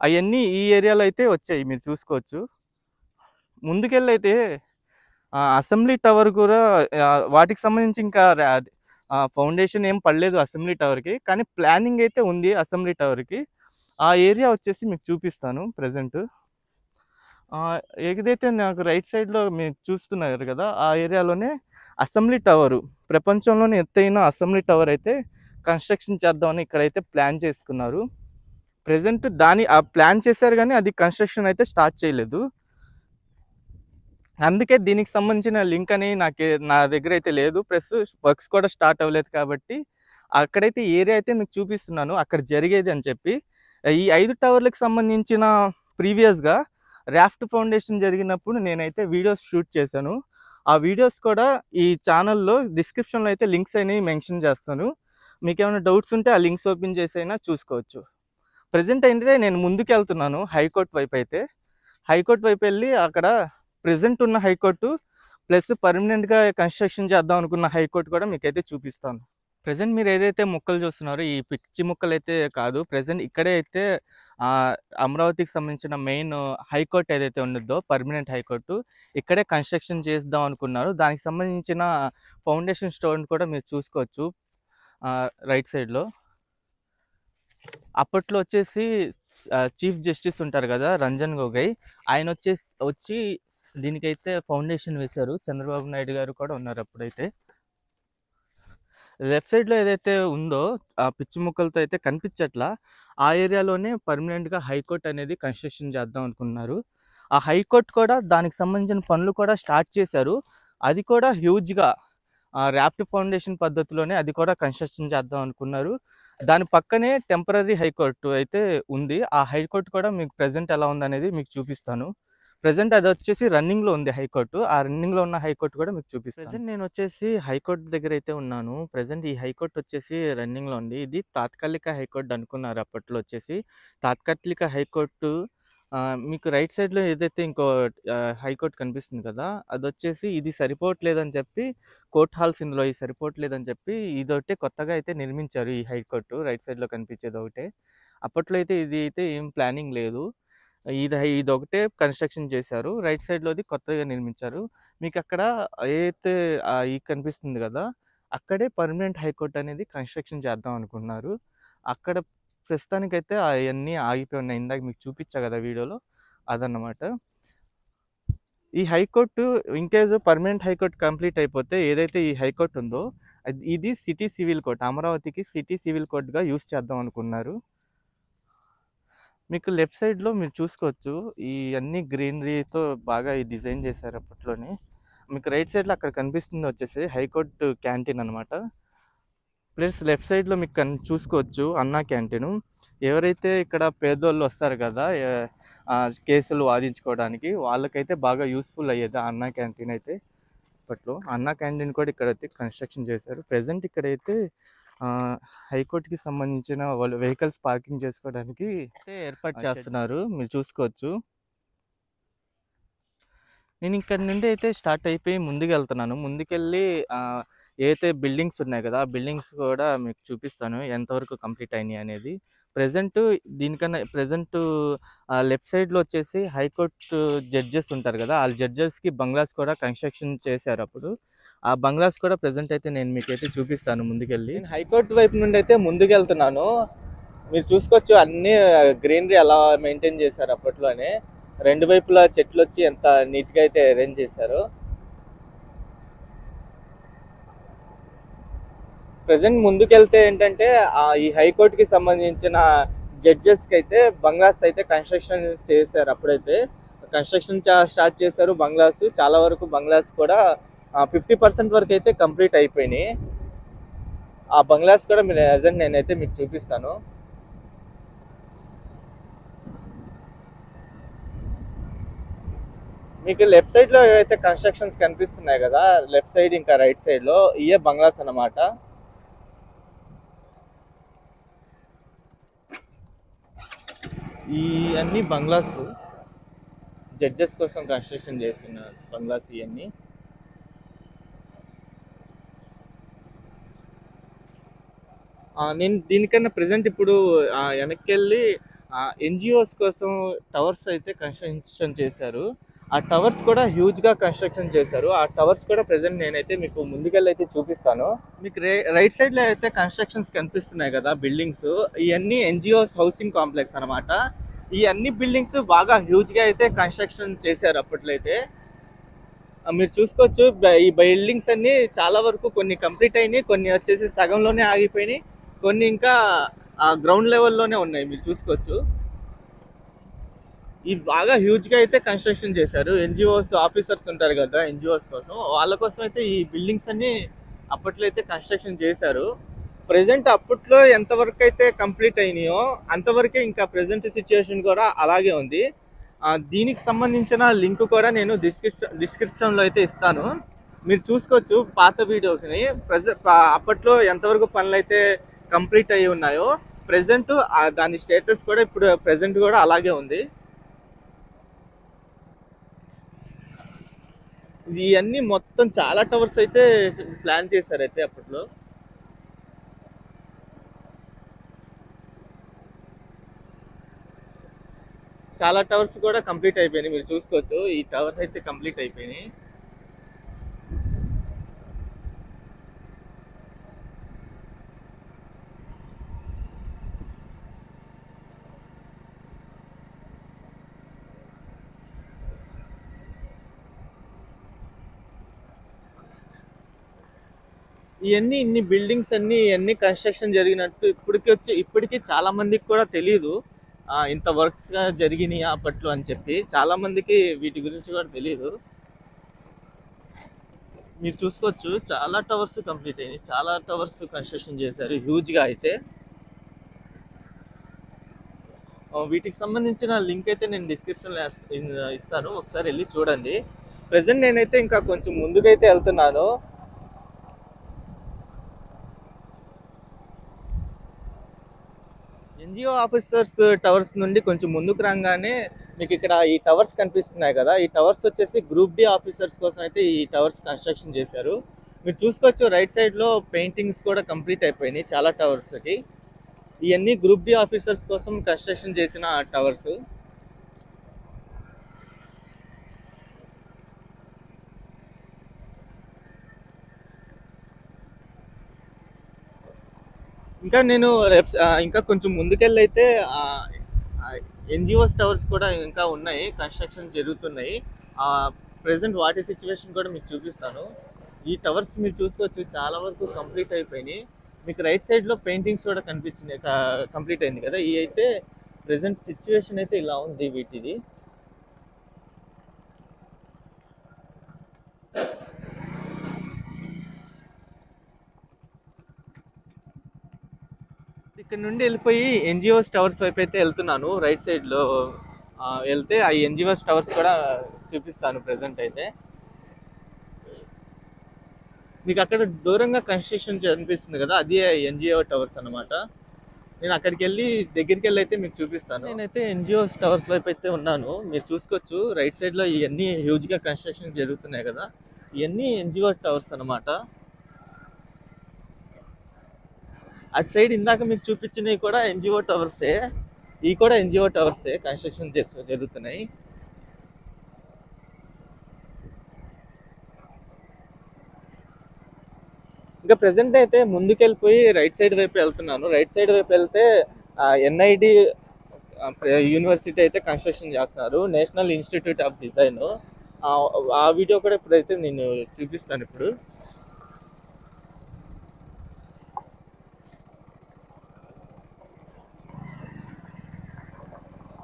అవన్నీ ఈ ఏరియాలో అయితే వచ్చాయి, మీరు చూసుకోవచ్చు. ముందుకెళ్ళైతే అసెంబ్లీ టవర్ కూడా వాటికి సంబంధించి ఇంకా ఫౌండేషన్ ఏం పడలేదు అసెంబ్లీ టవర్కి, కానీ ప్లానింగ్ అయితే ఉంది అసెంబ్లీ టవర్కి. ఆ ఏరియా వచ్చేసి మీకు చూపిస్తాను ప్రజెంట్. ఏదైతే నాకు రైట్ సైడ్లో మీరు చూస్తున్నారు కదా, ఆ ఏరియాలోనే అసెంబ్లీ టవరు, ప్రపంచంలోనే ఎత్తైన అసెంబ్లీ టవర్ అయితే కన్స్ట్రక్షన్ చేద్దామని ఇక్కడైతే ప్లాన్ చేసుకున్నారు. ప్రజెంట్ ప్లాన్ చేశారు కానీ అది కన్స్ట్రక్షన్ అయితే స్టార్ట్ చేయలేదు. అందుకే దీనికి సంబంధించిన లింక్ అని నా దగ్గర అయితే లేదు, ప్లస్ వర్క్స్ కూడా స్టార్ట్ అవ్వలేదు. కాబట్టి అక్కడైతే ఏరియా అయితే మీకు చూపిస్తున్నాను అక్కడ జరిగేది అని చెప్పి. ఈ 5 టవర్లకు సంబంధించిన ప్రీవియస్గా రాఫ్ట్ ఫౌండేషన్ జరిగినప్పుడు నేనైతే వీడియోస్ షూట్ చేశాను. ఆ వీడియోస్ కూడా ఈ ఛానల్లో డిస్క్రిప్షన్లో అయితే లింక్స్ అనేవి మెన్షన్ చేస్తాను. మీకు ఏమైనా డౌట్స్ ఉంటే ఆ లింక్స్ ఓపెన్ చేసి అయినా చూసుకోవచ్చు. ప్రజెంట్ అయితే నేను ముందుకు వెళ్తున్నాను హైకోర్టు వైపు వెళ్ళి అక్కడ ప్రజెంట్ ఉన్న హైకోర్టు ప్లస్ పర్మనెంట్గా కన్స్ట్రక్షన్ చేద్దాం అనుకున్న హైకోర్టు కూడా మీకైతే చూపిస్తాను. ప్రజెంట్ మీరు ఏదైతే ముక్కలు చూస్తున్నారో ఈ పిచ్చి ముక్కలు అయితే కాదు, ప్రజెంట్ ఇక్కడే అయితే అమరావతికి సంబంధించిన మెయిన్ హైకోర్టు ఏదైతే ఉండిద్దో పర్మనెంట్ హైకోర్టు, ఇక్కడే కన్స్ట్రక్షన్ చేద్దాం అనుకున్నారు. దానికి సంబంధించిన ఫౌండేషన్ స్టోన్ కూడా మీరు చూసుకోవచ్చు రైట్ సైడ్లో. అప్పట్లో వచ్చేసి చీఫ్ జస్టిస్ ఉంటారు కదా రంజన్ గొగోయ్, ఆయన వచ్చి దీనికైతే ఫౌండేషన్ వేశారు. చంద్రబాబు నాయుడు గారు కూడా ఉన్నారు అప్పుడైతే. లెఫ్ట్ సైడ్లో ఏదైతే ఉందో ఆ పిచ్చి ముక్కలతో అయితే కనిపించట్లా, ఆ ఏరియాలోనే పర్మనెంట్గా హైకోర్టు అనేది కన్స్ట్రక్షన్ చేద్దాం అనుకున్నారు. ఆ హైకోర్టు కూడా దానికి సంబంధించిన పనులు కూడా స్టార్ట్ చేశారు. అది కూడా హ్యూజ్గా రాఫ్ట్ ఫౌండేషన్ పద్ధతిలోనే అది కూడా కన్స్ట్రక్షన్ చేద్దాం అనుకున్నారు. దాని పక్కనే టెంపరరీ హైకోర్టు అయితే ఉంది. ఆ హైకోర్టు కూడా మీకు ప్రజెంట్ ఎలా ఉందనేది మీకు చూపిస్తాను. ప్రజెంట్ అది వచ్చేసి రన్నింగ్లో ఉంది హైకోర్టు. ఆ రన్నింగ్లో ఉన్న హైకోర్టు కూడా మీకు చూపిస్తాను. ప్రజెంట్ నేను వచ్చేసి హైకోర్టు దగ్గర అయితే ఉన్నాను. ప్రజెంట్ ఈ హైకోర్టు వచ్చేసి రన్నింగ్లో ఉంది. ఇది తాత్కాలిక హైకోర్టు అనుకున్నారు అప్పట్లో వచ్చేసి. తాత్కాలిక హైకోర్టు మీకు రైట్ సైడ్‌లో ఏదైతే ఇంకో హైకోర్ట్ కనిపిస్తుంది కదా! అదొచ్చేసి ఇది సరిపోవట్లేదని చెప్పి కోర్ట్ హాల్స్ ఇందులో ఇది సరిపోవట్లేదని చెప్పి ఇదొకటే కొత్తగా అయితే నిర్మించారు ఈ హైకోర్టు. రైట్ సైడ్‌లో కనిపించేదొకటే. అప్పట్లో అయితే ఇది అయితే ఏం ప్లానింగ్ లేదు. ఇదొకటే కన్‌స్ట్రక్షన్ చేశారు. రైట్ సైడ్‌లోది కొత్తగా నిర్మించారు. మీకక్కడ ఏదైతే ఇది కనిపిస్తుంది గదా! అక్కడే పర్మనెంట్ హైకోర్ట్ అనేది కన్‌స్ట్రక్షన్ చేద్దాం అనుకుంటున్నారు. అక్కడ ప్రస్తుతానికైతే అయన్నీ ఆగిపోయి ఉన్నాయి. ఇందాక మీకు చూపిచ్చా గదా వీడియోలో అదన్నమాట. ఈ high court in case permanent high court complete అయిపోతే ఏదైతే ఈ హైకోర్ట్ ఉందో ఇది సిటీ సివిల్ కోర్ట్. అమరావతికి సిటీ సివిల్ కోర్ట్‌గా యూజ్ చేద్దాం అనుకున్నారు. మీకు లెఫ్ట్ సైడ్‌లో మీరు చూసుకోవచ్చు. ఈ అన్ని గ్రీనరీతో బాగా ఈ డిజైన్ చేశారు అప్పట్లోనే. మీకు రైట్ సైడ్‌లో అక్కడ కనిపిస్తుంది వచ్చేసి హైకోర్టు క్యాంటీన్ అనమాట. ప్లస్ లెఫ్ట్ సైడ్‌లో మీకు చూసుకోవచ్చు అన్నా క్యాంటీను. ఎవరైతే ఇక్కడ పేదోళ్ళు వస్తారు కదా! కేసులు వాదించుకోవడానికి వాళ్ళకైతే బాగా యూజ్‌ఫుల్ అయ్యేది ఆ అన్నా క్యాంటీన్ అయితే అప్పట్లో. అన్నా క్యాంటీన్ కూడా ఇక్కడైతే కన్‌స్ట్రక్షన్ చేశారు. ప్రెజెంట్ ఇక్కడైతే హైకోర్ట్‌కి సంబంధించిన వాళ్ళు వెహికల్స్ పార్కింగ్ చేసుకోవడానికి అయితే ఏర్పాటు చేస్తున్నారు. మీరు చూసుకోవచ్చు. నేను ఇక్కడి నుండి అయితే స్టార్ట్ అయిపోయి ముందుకెళ్తున్నాను. ముందుకెళ్ళి ఏవైతే బిల్డింగ్స్ ఉన్నాయి కదా! ఆ బిల్డింగ్స్ కూడా మీకు చూపిస్తాను. ఎంతవరకు కంప్లీట్ అయినాయి అనేది. దీనికన్నా లెఫ్ట్ సైడ్‌లో వచ్చేసి హైకోర్టు జడ్జెస్ ఉంటారు కదా! ఆ జడ్జెస్‌కి బంగ్లాస్ కూడా కన్‌స్ట్రక్షన్ చేశారు అప్పుడు. ఆ బంగ్లాస్ కూడా ప్రెజెంట్ అయితే నేను మీకైతే చూపిస్తాను ముందుకెళ్ళి. నేను హైకోర్టు వైపు నుండి అయితే ముందుకెళ్తున్నాను. మీరు చూసుకోవచ్చు అన్నీ గ్రీనరీ అలా మెయింటైన్ చేశారు అప్పట్లోనే. రెండు వైపులా చెట్లు వచ్చి ఎంత నీట్‌గా అయితే అరేంజ్ చేశారో. ప్రెజెంట్ ముందుకెళ్తే ఏంటంటే ఈ హైకోర్టుకి సంబంధించిన జడ్జెస్‌కి అయితే బంగ్లాస్ అయితే కన్‌స్ట్రక్షన్ చేశారు అప్పుడైతే. కన్‌స్ట్రక్షన్ స్టార్ట్ చేశారు బంగ్లాస్. చాలా వరకు బంగ్లాస్ కూడా 50% వరకు అయితే కంప్లీట్ అయిపోయినాయి. ఆ బంగ్లాస్ కూడా నేనైతే మీకు చూపిస్తాను. మీకు లెఫ్ట్ సైడ్‌లో ఏవైతే కన్‌స్ట్రక్షన్స్ కనిపిస్తున్నాయి కదా! లెఫ్ట్ సైడ్ ఇంకా రైట్ సైడ్‌లో ఇయే బంగ్లాస్ అన్నమాట. ఈ అన్ని బంగ్లాస్ జడ్జెస్ కోసం కన్‌స్ట్రక్షన్ చేసిన బంగ్లాస్ ఇయన్నీ. నేను దీనికన్నా ప్రెజెంట్ ఇప్పుడు వెనక్కెళ్ళి ఎన్‌జీఓస్ కోసం టవర్స్ అయితే కన్‌స్ట్రక్షన్ చేశారు. ఆ టవర్స్ కూడా హ్యూజ్‌గా కన్‌స్ట్రక్షన్ చేశారు. ఆ టవర్స్ కూడా ప్రెజెంట్ నేనైతే మీకు ముందుకెళ్ళి అయితే చూపిస్తాను. మీకు రైట్ సైడ్‌లో అయితే కన్‌స్ట్రక్షన్స్ కనిపిస్తున్నాయి కదా బిల్డింగ్స్. ఇవన్నీ ఎన్‌జీఓస్ హౌసింగ్ కాంప్లెక్స్ అనమాట. ఈ అన్ని బిల్డింగ్స్ బాగా హ్యూజ్‌గా అయితే కన్‌స్ట్రక్షన్ చేశారు అప్పట్లో అయితే. మీరు చూసుకోవచ్చు ఈ బిల్డింగ్స్ అన్ని చాలా వరకు కొన్ని కంప్లీట్ అయినాయి, కొన్ని వచ్చేసి సగంలోనే ఆగిపోయినాయి, కొన్ని ఇంకా గ్రౌండ్ లెవెల్లోనే ఉన్నాయి. మీరు చూసుకోవచ్చు. ఇవి బాగా హ్యూజ్‌గా అయితే కన్‌స్ట్రక్షన్ చేశారు. ఎన్‌జీఓస్ ఆఫీసర్స్ ఉంటారు కదా! ఎన్‌జీఓస్ కోసం వాళ్ళ కోసం అయితే ఈ బిల్డింగ్స్ అన్ని అప్పట్లో అయితే కన్‌స్ట్రక్షన్ చేశారు. ప్రెజెంట్ అప్పట్లో ఎంతవరకు అయితే కంప్లీట్ అయినాయో అంతవరకే ఇంకా ప్రెజెంట్ సిచ్యుయేషన్ కూడా అలాగే ఉంది. దీనికి సంబంధించిన లింక్ కూడా నేను డిస్క్రిప్షన్‌లో అయితే ఇస్తాను. మీరు చూసుకోవచ్చు పాత వీడియోని. అప్పట్లో ఎంతవరకు పనులైతే కంప్లీట్ అయ్యి ఉన్నాయో ప్రెజెంట్ దాని స్టేటస్ కూడా ఇప్పుడు ప్రెజెంట్ కూడా అలాగే ఉంది. ఇవన్నీ మొత్తం చాలా టవర్స్ అయితే ప్లాన్ చేశారు అయితే అప్పట్లో. చాలా టవర్స్ కూడా కంప్లీట్ అయిపోయినాయి. మీరు చూసుకోవచ్చు ఈ టవర్స్ అయితే కంప్లీట్ అయిపోయినాయి. ఇన్ని బిల్డింగ్స్ ఇవన్నీ కన్‌స్ట్రక్షన్ జరిగినట్టు ఇప్పటికి చాలా మందికి కూడా తెలీదు. ఇంత వర్క్స్ జరిగినాయి అప్పట్లో అని చెప్పి. చాలా మందికి వీటి గురించి కూడా తెలీదు. మీరు చూసుకోవచ్చు చాలా టవర్స్ కంప్లీట్ అయినాయి. చాలా టవర్స్ కన్‌స్ట్రక్షన్ చేశారు హ్యూజ్‌గా అయితే. వీటికి సంబంధించిన లింక్ అయితే నేను డిస్క్రిప్షన్‌లో ఇస్తాను. ఒకసారి వెళ్ళి చూడండి. ప్రెజెంట్ నేనైతే ఇంకా కొంచెం ముందుకైతే వెళ్తున్నాను. ఎన్‌జీఓ ఆఫీసర్స్ టవర్స్ నుండి కొంచెం ముందుకు రాగానే మీకు ఇక్కడ ఈ టవర్స్ కనిపిస్తున్నాయి కదా, ఈ టవర్స్ వచ్చేసి గ్రూప్ డి ఆఫీసర్స్ కోసం అయితే ఈ టవర్స్ కన్స్ట్రక్షన్ చేశారు. మీరు చూసుకోవచ్చు రైట్ సైడ్ లో పెయింటింగ్స్ కూడా కంప్లీట్ అయిపోయినాయి చాలా టవర్స్ కి. ఇవన్నీ గ్రూప్ డి ఆఫీసర్స్ కోసం కన్స్ట్రక్షన్ చేసిన టవర్స్. ఇంకా నేను ఇంకా కొంచెం ముందుకెళ్ళి అయితే ఎన్జిఓస్ టవర్స్ కూడా ఇంకా ఉన్నాయి, కన్స్ట్రక్షన్ జరుగుతున్నాయి. ప్రెసెంట్ వాటి సిచ్యువేషన్ కూడా మీకు చూపిస్తాను. ఈ టవర్స్ మీరు చూసుకోవచ్చు చాలా వరకు కంప్లీట్ అయిపోయినాయి. మీకు రైట్ సైడ్ లో పెయింటింగ్స్ కూడా కనిపించినాయి, కంప్లీట్ అయింది కదా. ఈ అయితే ప్రెసెంట్ సిచ్యువేషన్ అయితే ఇలా ఉంది వీటిది. ఇక్కడ నుండి వెళ్ళిపోయి ఎన్జిఓస్ టవర్స్ వైపు అయితే వెళ్తున్నాను. రైట్ సైడ్ లో వెళ్తే ఆ ఎన్జిఓస్ టవర్స్ కూడా చూపిస్తాను. ప్రెసెంట్ అయితే మీకు అక్కడ దూరంగా కన్స్ట్రక్షన్ కనిపిస్తుంది కదా, అది ఎన్జిఓ టవర్స్ అన్నమాట. నేను అక్కడికి వెళ్ళి దగ్గరికి వెళ్ళి అయితే మీకు చూపిస్తాను. నేనైతే ఎన్జిఓస్ టవర్స్ వైపు అయితే ఉన్నాను. మీరు చూసుకోవచ్చు రైట్ సైడ్ లో ఇవన్నీ హ్యూజ్ గా కన్స్ట్రక్షన్ జరుగుతున్నాయి కదా, ఇవన్నీ ఎన్జిఓ టవర్స్ అన్నమాట. అటు సైడ్ ఇందాక మీకు చూపించినవి కూడా ఎన్జిఓ టవర్సే, ఈ కూడా ఎన్జిఓ టవర్సే కన్స్ట్రక్షన్ జరుగుతున్నాయి. ఇంకా ప్రెసెంట్ అయితే ముందుకెళ్ళిపోయి రైట్ సైడ్ వైపు వెళ్తున్నాను. రైట్ సైడ్ వైపు వెళ్తే ఎన్ఐడి యూనివర్సిటీ అయితే కన్స్ట్రక్షన్ చేస్తున్నారు, నేషనల్ ఇన్స్టిట్యూట్ ఆఫ్ డిజైన్. ఆ వీడియో కూడా ఇప్పుడైతే నేను చూపిస్తాను. ఇప్పుడు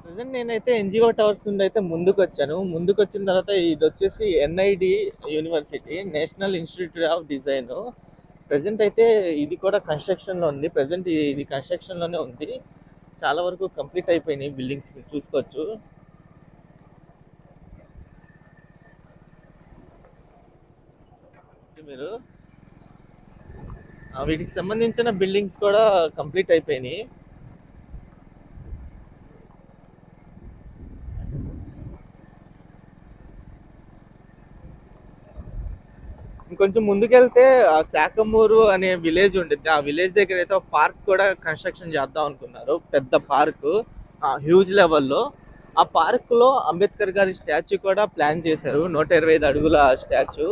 ప్రెసెంట్ నేనైతే ఎన్జిఓ టవర్స్ నుండి అయితే ముందుకు వచ్చాను. ముందుకు వచ్చిన తర్వాత ఇది వచ్చేసి NID university, national institute of design. Present అయితే ఇది కూడా కన్స్ట్రక్షన్లో ఉంది. ప్రెసెంట్ ఇది కన్స్ట్రక్షన్లోనే ఉంది. చాలా వరకు కంప్లీట్ అయిపోయినాయి బిల్డింగ్స్, మీరు చూసుకోవచ్చు. మీరు వీటికి సంబంధించిన బిల్డింగ్స్ కూడా కంప్లీట్ అయిపోయినాయి. ఇంకొంచెం ముందుకెళ్తే శాఖమూరు అనే విలేజ్ ఉంటుంది. ఆ విలేజ్ దగ్గర అయితే ఒక పార్క్ కూడా కన్స్ట్రక్షన్ చేద్దాం అనుకున్నారు, పెద్ద పార్క్ హ్యూజ్ లెవెల్లో. ఆ పార్క్ లో అంబేద్కర్ గారి స్టాచ్యూ కూడా ప్లాన్ చేశారు, 125 అడుగుల స్టాచ్యూ.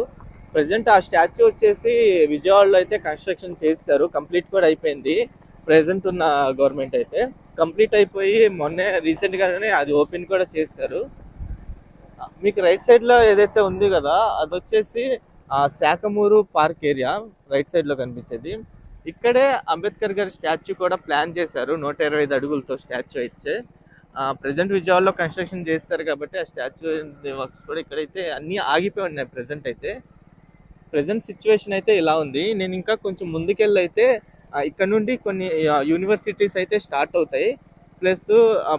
ప్రెసెంట్ ఆ స్టాచ్యూ వచ్చేసి విజయవాడలో అయితే కన్స్ట్రక్షన్ చేశారు, కంప్లీట్ కూడా అయిపోయింది. ప్రెసెంట్ ఉన్న గవర్నమెంట్ అయితే కంప్లీట్ అయిపోయి మొన్నే రీసెంట్ గానే అది ఓపెన్ కూడా చేశారు. మీకు రైట్ సైడ్ లో ఏదైతే ఉంది కదా, అది వచ్చేసి Sakhamuru park area right side లో కనిపించేది. ఇక్కడే అంబేద్కర్ గారి స్టాచ్యూ కూడా ప్లాన్ చేశారు, 125 అడుగులతో స్టాచ్యూ అయితే. ప్రెసెంట్ విజయవాడలో కన్స్ట్రక్షన్ చేస్తారు కాబట్టి ఆ స్టాచ్యూ వర్క్స్ కూడా ఇక్కడైతే అన్నీ ఆగిపోయి ఉన్నాయి. ప్రెసెంట్ సిచ్యువేషన్ అయితే ఇలా ఉంది. నేను ఇంకా కొంచెం ముందుకెళ్ళి అయితే ఇక్కడ నుండి కొన్ని యూనివర్సిటీస్ అయితే స్టార్ట్ అవుతాయి. ప్లస్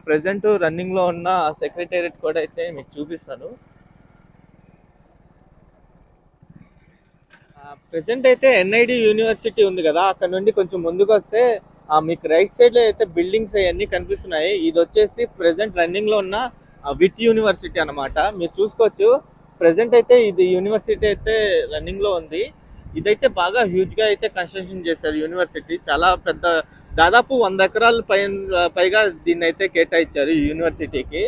ప్రెసెంట్ రన్నింగ్లో ఉన్న సెక్రటేరియట్ కూడా అయితే మీకు చూపిస్తాను. ప్రెసెంట్ అయితే ఎన్ఐడి యూనివర్సిటీ ఉంది కదా, అక్కడ నుండి కొంచెం ముందుకు వస్తే మీకు రైట్ సైడ్ లో అయితే బిల్డింగ్స్ అవన్నీ కనిపిస్తున్నాయి. ఇది వచ్చేసి ప్రెసెంట్ రన్నింగ్ లో ఉన్న విట్ యూనివర్సిటీ అన్నమాట. మీరు చూసుకోవచ్చు ప్రెసెంట్ అయితే ఇది యూనివర్సిటీ అయితే రన్నింగ్ లో ఉంది. ఇదైతే బాగా హ్యూజ్ గా అయితే కన్స్ట్రక్షన్ చేశారు యూనివర్సిటీ, చాలా పెద్ద, దాదాపు 100 ఎకరాల పైగా దీన్ని అయితే కేటాయించారు ఈ యూనివర్సిటీకి.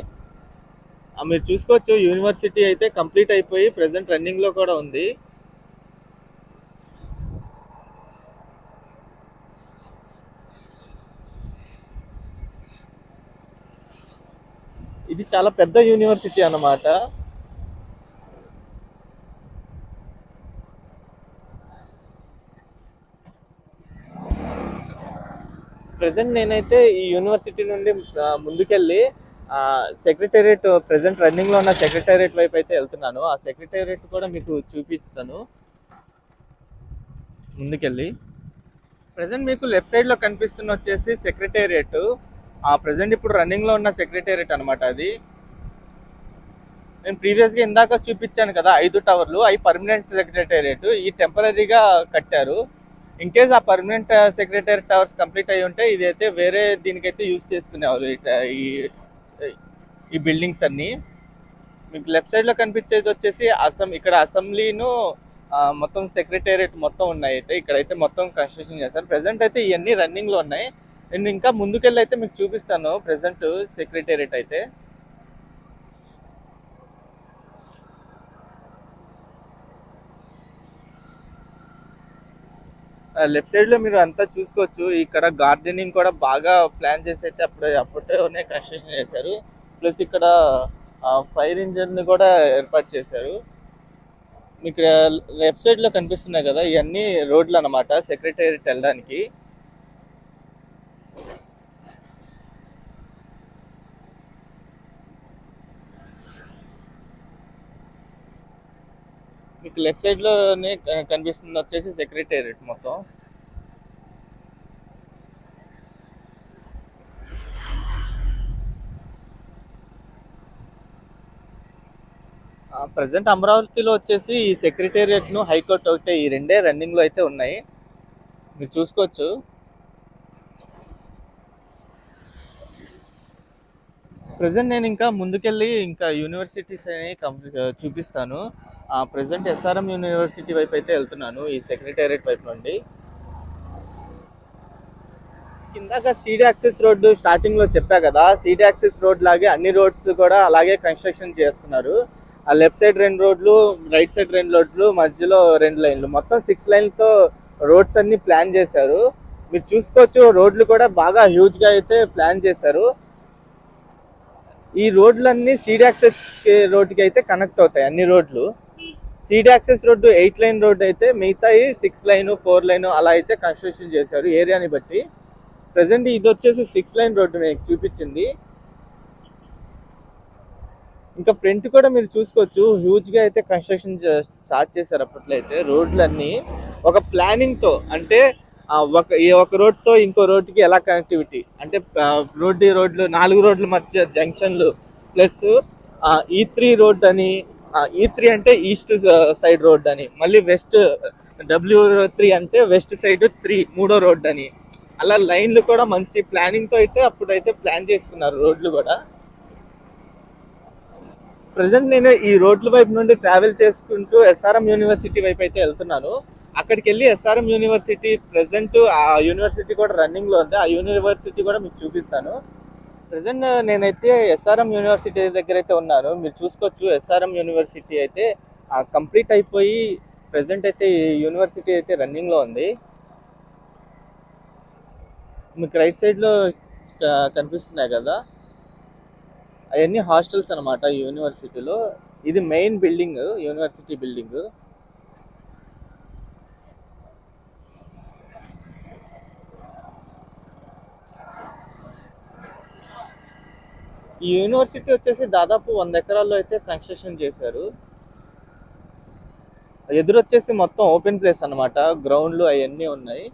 మీరు చూసుకోవచ్చు యూనివర్సిటీ అయితే కంప్లీట్ అయిపోయి ప్రెసెంట్ రన్నింగ్ లో కూడా ఉంది. ఇది చాలా పెద్ద యూనివర్సిటీ అన్నమాట. ప్రెసెంట్ నేనైతే ఈ యూనివర్సిటీ నుండి ముందుకెళ్ళి సెక్రటేరియట్, ప్రెసెంట్ రన్నింగ్ లో ఉన్న సెక్రటేరియట్ వైపు అయితే వెళ్తున్నాను. ఆ సెక్రటేరియట్ కూడా మీకు చూపిస్తాను ముందుకెళ్ళి. ప్రెసెంట్ మీకు లెఫ్ట్ సైడ్ లో కనిపిస్తున్న వచ్చేసి సెక్రటేరియట్. ప్రెసెంట్ ఇప్పుడు రన్నింగ్ లో ఉన్న సెక్రటేరియట్ అనమాట. అది నేను ప్రీవియస్ గా ఇందాక చూపించాను కదా 5 టవర్లు, అవి పర్మనెంట్ సెక్రటేరియట్, ఈ టెంపరీగా కట్టారు. ఇన్ కేస్ ఆ పర్మనెంట్ సెక్రటేరియట్ టవర్స్ కంప్లీట్ అయ్యి ఉంటే ఇది అయితే వేరే దీనికైతే యూజ్ చేసుకునేవారు ఈ బిల్డింగ్స్ అన్నీ. మీకు లెఫ్ట్ సైడ్లో కనిపించేది వచ్చేసి ఇక్కడ అసెంబ్లీను మొత్తం సెక్రటేరియట్ మొత్తం ఉన్నాయి. అయితే ఇక్కడైతే మొత్తం కన్స్ట్రక్షన్ చేస్తారు. ప్రెసెంట్ అయితే ఇవన్నీ రన్నింగ్లో ఉన్నాయి. నేను ఇంకా ముందుకెళ్ళి అయితే మీకు చూపిస్తాను ప్రెసెంట్ సెక్రటేరియట్ అయితే. లెఫ్ట్ సైడ్లో మీరు అంతా చూసుకోవచ్చు. ఇక్కడ గార్డెనింగ్ కూడా బాగా ప్లాన్ చేసి అయితే అప్పుడే కన్స్ట్రక్షన్ చేశారు. ప్లస్ ఇక్కడ ఫైర్ ఇంజిన్ కూడా ఏర్పాటు చేశారు. మీకు లెఫ్ట్ సైడ్లో కనిపిస్తున్నాయి కదా, ఇవన్నీ రోడ్లు అన్నమాట సెక్రటేరియట్ వెళ్ళడానికి. మీకు లెఫ్ట్ సైడ్లోనే కనిపిస్తుంది వచ్చేసి సెక్రటేరియట్ మొత్తం. ప్రజెంట్ అమరావతిలో వచ్చేసి ఈ సెక్రటేరియట్ను హైకోర్టు ఒకటే, ఈ రెండే రన్నింగ్లో అయితే ఉన్నాయి. మీరు చూసుకోవచ్చు. ప్రజెంట్ నేను ఇంకా ముందుకెళ్ళి ఇంకా యూనివర్సిటీస్ అని చూపిస్తాను. ప్రజెంట్ ఎస్ఆర్ఎం యూనివర్సిటీ వైపు అయితే వెళ్తున్నాను, ఈ సెక్రటేరియట్ వైపు నుండి. ఇందాక సీడీ యాక్సెస్ రోడ్డు స్టార్టింగ్లో చెప్పా కదా, సీడీ యాక్సెస్ రోడ్ లాగే అన్ని రోడ్స్ కూడా అలాగే కన్స్ట్రక్షన్ చేస్తున్నారు. ఆ లెఫ్ట్ సైడ్ 2 రోడ్లు, రైట్ సైడ్ 2 రోడ్లు, మధ్యలో 2 లైన్లు, మొత్తం 6 లైన్లతో రోడ్స్ అన్ని ప్లాన్ చేశారు. మీరు చూసుకోవచ్చు, రోడ్లు కూడా బాగా హ్యూజ్గా అయితే ప్లాన్ చేశారు. ఈ రోడ్లన్నీ సీడీ యాక్సెస్ రోడ్డుకి అయితే కనెక్ట్ అవుతాయి అన్ని రోడ్లు. CD access road 8 line road అయితే మిగతాయి 6 లైన్ 4 లైన్ అలా అయితే కన్స్ట్రక్షన్ చేశారు ఏరియాని బట్టి. ప్రజెంట్ ఇది వచ్చేసి 6 లైన్ రోడ్డు మీకు చూపించింది. ఇంకా ఫ్రంట్ కూడా మీరు చూసుకోవచ్చు, హ్యూజ్గా అయితే కన్స్ట్రక్షన్ స్టార్ట్ చేశారు అప్పట్లో అయితే. రోడ్లన్నీ ఒక ప్లానింగ్తో, అంటే ఒక రోడ్తో ఇంకో రోడ్డుకి ఎలా కనెక్టివిటీ, అంటే రోడ్లు 4 రోడ్ల మధ్య జంక్షన్లు, ప్లస్ E3 రోడ్ అని, E3 అంటే ఈస్ట్ సైడ్ రోడ్ అని, మళ్ళీ వెస్ట్ W3 అంటే వెస్ట్ సైడ్ 3 మూడో రోడ్ అని, అలా లైన్లు కూడా మంచి ప్లానింగ్తో అయితే అప్పుడైతే ప్లాన్ చేసుకున్నారు రోడ్లు కూడా. ప్రజెంట్ నేను ఈ రోడ్ల వైపు నుండి ట్రావెల్ చేసుకుంటూ ఎస్ఆర్ఎం యూనివర్సిటీ వైపు అయితే వెళ్తున్నాను. అక్కడికి వెళ్ళి ఎస్ఆర్ఎం యూనివర్సిటీ ప్రజెంట్ ఆ యూనివర్సిటీ కూడా రన్నింగ్లో ఉంది, ఆ యూనివర్సిటీ కూడా మీకు చూపిస్తాను. ప్రజెంట్ నేనైతే ఎస్ఆర్ఎం యూనివర్సిటీ దగ్గర అయితే ఉన్నాను. మీరు చూసుకోవచ్చు, ఎస్ఆర్ఎం యూనివర్సిటీ అయితే కంప్లీట్ అయిపోయి ప్రజెంట్ అయితే ఈ యూనివర్సిటీ అయితే రన్నింగ్లో ఉంది. మీకు రైట్ సైడ్లో కనిపిస్తున్నాయి కదా, అవన్నీ హాస్టల్స్ అనమాట యూనివర్సిటీలో. ఇది మెయిన్ బిల్డింగ్, యూనివర్సిటీ బిల్డింగ్. ఈ యూనివర్సిటీ వచ్చేసి దాదాపు 100 ఎకరాల్లో అయితే కన్స్ట్రక్షన్ చేశారు. ఎదురు వచ్చేసి మొత్తం ఓపెన్ ప్లేస్ అనమాట, గ్రౌండ్లు అవన్నీ ఉన్నాయి.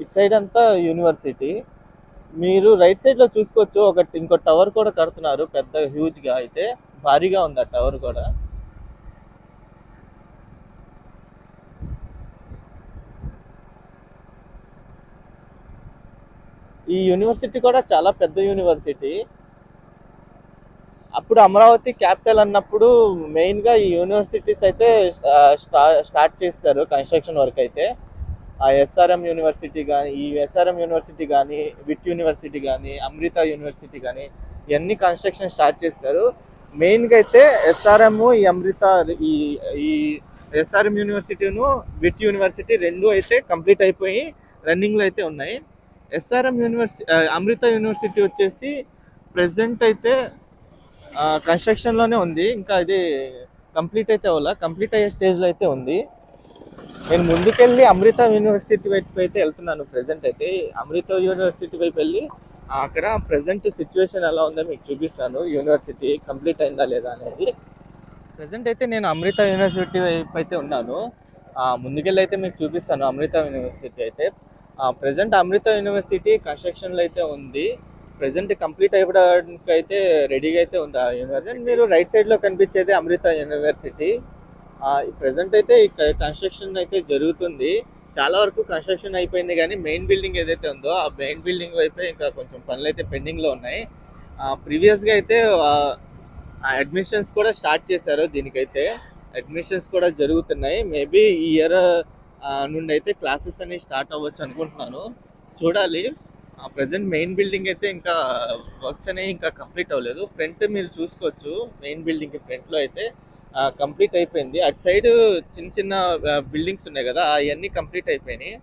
ఇటు సైడ్ అంతా యూనివర్సిటీ. మీరు రైట్ సైడ్లో చూసుకోవచ్చు, ఇంకో టవర్ కూడా కడుతున్నారు, పెద్ద హ్యూజ్గా అయితే భారీగా ఉంది ఆ టవర్ కూడా. ఈ యూనివర్సిటీ కూడా చాలా పెద్ద యూనివర్సిటీ. అప్పుడు అమరావతి క్యాపిటల్ అన్నప్పుడు మెయిన్గా ఈ యూనివర్సిటీస్ అయితే స్టార్ట్ చేస్తారు కన్స్ట్రక్షన్ వర్క్ అయితే. ఆ ఎస్ఆర్ఎం యూనివర్సిటీ కానీ, ఈ ఎస్ఆర్ఎం యూనివర్సిటీ కానీ, విట్ యూనివర్సిటీ కానీ, అమృత యూనివర్సిటీ కానీ, ఇవన్నీ కన్స్ట్రక్షన్ స్టార్ట్ చేస్తారు. మెయిన్గా అయితే ఎస్ఆర్ఎం, ఈ అమృత, ఈ ఎస్ఆర్ఎం యూనివర్సిటీను విట్ యూనివర్సిటీ రెండు అయితే కంప్లీట్ అయిపోయి రన్నింగ్లో అయితే ఉన్నాయి. ఎస్ఆర్ఎం అమృత యూనివర్సిటీ వచ్చేసి ప్రెసెంట్ అయితే కన్స్ట్రక్షన్లోనే ఉంది, ఇంకా ఇది కంప్లీట్ అయితే కంప్లీట్ అయ్యే స్టేజ్లో అయితే ఉంది. నేను ముందుకెళ్ళి అమృత యూనివర్సిటీ వైపు అయితే వెళ్తున్నాను. ప్రెసెంట్ అయితే అమృత యూనివర్సిటీ వైపు వెళ్ళి అక్కడ ప్రెసెంట్ సిచ్యువేషన్ ఎలా ఉందో మీకు చూపిస్తాను, యూనివర్సిటీ కంప్లీట్ అయిందా లేదా అనేది. ప్రెసెంట్ అయితే నేను అమృత యూనివర్సిటీ వైపు అయితే ఉన్నాను. ముందుకెళ్ళి అయితే మీకు చూపిస్తాను అమృత యూనివర్సిటీ అయితే. ప్రెసెంట్ అమృత యూనివర్సిటీ కన్స్ట్రక్షన్లో అయితే ఉంది. ప్రెసెంట్ కంప్లీట్ అయిపోవడానికి అయితే రెడీగా అయితే ఉంది ఆ యూనివర్సిటీ. మీరు రైట్ సైడ్లో కనిపించేది అమృత యూనివర్సిటీ. ప్రెసెంట్ అయితే కన్స్ట్రక్షన్ అయితే జరుగుతుంది. చాలా వరకు కన్స్ట్రక్షన్ అయిపోయింది కానీ మెయిన్ బిల్డింగ్ ఏదైతే ఉందో ఆ మెయిన్ బిల్డింగ్ వైపే ఇంకా కొంచెం పనులు అయితే పెండింగ్లో ఉన్నాయి. ప్రీవియస్గా అయితే అడ్మిషన్స్ కూడా స్టార్ట్ చేశారు. దీనికైతే అడ్మిషన్స్ కూడా జరుగుతున్నాయి. మేబీ ఈ ఇయర్ నుండి అయితే క్లాసెస్ అనేవి స్టార్ట్ అవ్వచ్చు అనుకుంటున్నాను. చూడాలి. ప్రజెంట్ మెయిన్ బిల్డింగ్ అయితే ఇంకా వర్క్స్ అనేవి ఇంకా కంప్లీట్ అవ్వలేదు. ఫ్రంట్ మీరు చూసుకోవచ్చు, మెయిన్ బిల్డింగ్ ఫ్రంట్లో అయితే కంప్లీట్ అయిపోయింది. అటు సైడ్ చిన్న చిన్న బిల్డింగ్స్ ఉన్నాయి కదా, అవన్నీ కంప్లీట్ అయిపోయినాయి.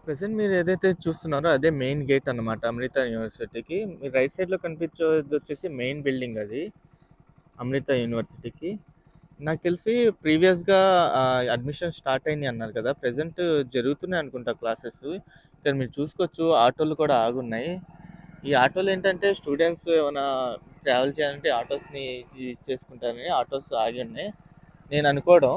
ప్రెసెంట్ మీరు ఏదైతే చూస్తున్నారో అదే మెయిన్ గేట్ అన్నమాట అమృత యూనివర్సిటీకి. మీరు రైట్ సైడ్లో కనిపించేది వచ్చేసి మెయిన్ బిల్డింగ్, అది అమృత యూనివర్సిటీకి. నాకు తెలిసి ప్రీవియస్గా అడ్మిషన్ స్టార్ట్ అయినాయి అన్నారు కదా, ప్రెసెంట్ జరుగుతున్నాయి అనుకుంటా క్లాసెస్. ఇక్కడ మీరు చూసుకోవచ్చు ఆటోలు కూడా ఆగున్నాయి. ఈ ఆటోలు ఏంటంటే స్టూడెంట్స్ ఏమైనా ట్రావెల్ చేయాలంటే ఆటోస్ని చేసుకుంటారని ఆటోస్ ఆగి ఉన్నాయి నేను అనుకోవడం.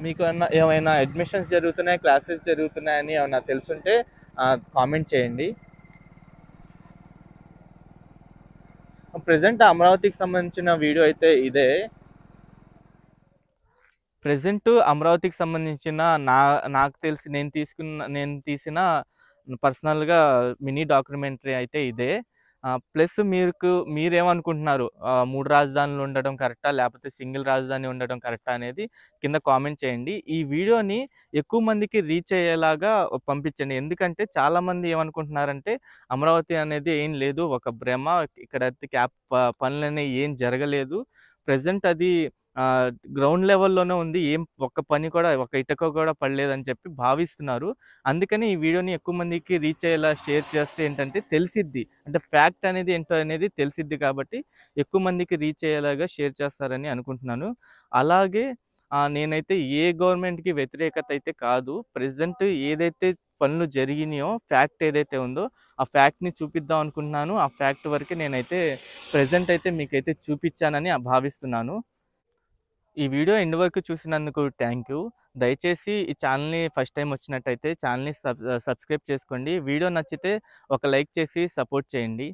మీకు ఏమైనా అడ్మిషన్స్ జరుగుతున్నాయి, క్లాసెస్ జరుగుతున్నాయని ఏమైనా తెలుసుంటే కామెంట్ చేయండి. ప్రెసెంట్ అమరావతికి సంబంధించిన వీడియో అయితే ఇదే. ప్రెసెంట్ అమరావతికి సంబంధించిన నాకు తెలిసి నేను తీసిన పర్సనల్గా మినీ డాక్యుమెంటరీ అయితే ఇదే. ప్లస్ మీరేమనుకుంటున్నారు, 3 రాజధానులు ఉండడం కరెక్టా లేకపోతే సింగిల్ రాజధాని ఉండడం కరెక్టా అనేది కింద కామెంట్ చేయండి. ఈ వీడియోని ఎక్కువ మందికి రీచ్ అయ్యేలాగా పంపించండి. ఎందుకంటే చాలామంది ఏమనుకుంటున్నారంటే అమరావతి అనేది ఏం లేదు, ఒక భ్రమ, ఇక్కడ పనులనేవి ఏం జరగలేదు, ప్రజెంట్ అది గ్రౌండ్ లెవెల్లోనే ఉంది, ఏం ఒక్క పని కూడా ఒక ఇటుక కూడా పడలేదని చెప్పి భావిస్తున్నారు. అందుకని ఈ వీడియోని ఎక్కువ మందికి రీచ్ అయ్యేలా షేర్ చేస్తే ఏంటంటే తెలిసిద్ది, అంటే ఫ్యాక్ట్ అనేది ఏంటో అనేది తెలిసిద్ది, కాబట్టి ఎక్కువ మందికి రీచ్ అయ్యేలాగా షేర్ చేస్తారని అనుకుంటున్నాను. అలాగే నేనైతే ఏ గవర్నమెంట్కి వ్యతిరేకత అయితే కాదు, ప్రజెంట్ ఏదైతే పనులు జరిగినాయో ఫ్యాక్ట్ ఏదైతే ఉందో ఆ ఫ్యాక్ట్ని చూపిద్దాం అనుకుంటున్నాను. ఆ ఫ్యాక్ట్ వరకు నేనైతే ప్రజెంట్ అయితే మీకైతే చూపించానని భావిస్తున్నాను. ఈ వీడియో ఎండ్ వరకు చూసినందుకు థ్యాంక్ యూ. దయచేసి ఈ ఛానల్ని ఫస్ట్ టైం వచ్చినట్టయితే ఛానల్ని సబ్స్క్రైబ్ చేసుకోండి. వీడియో నచ్చితే ఒక లైక్ చేసి సపోర్ట్ చేయండి.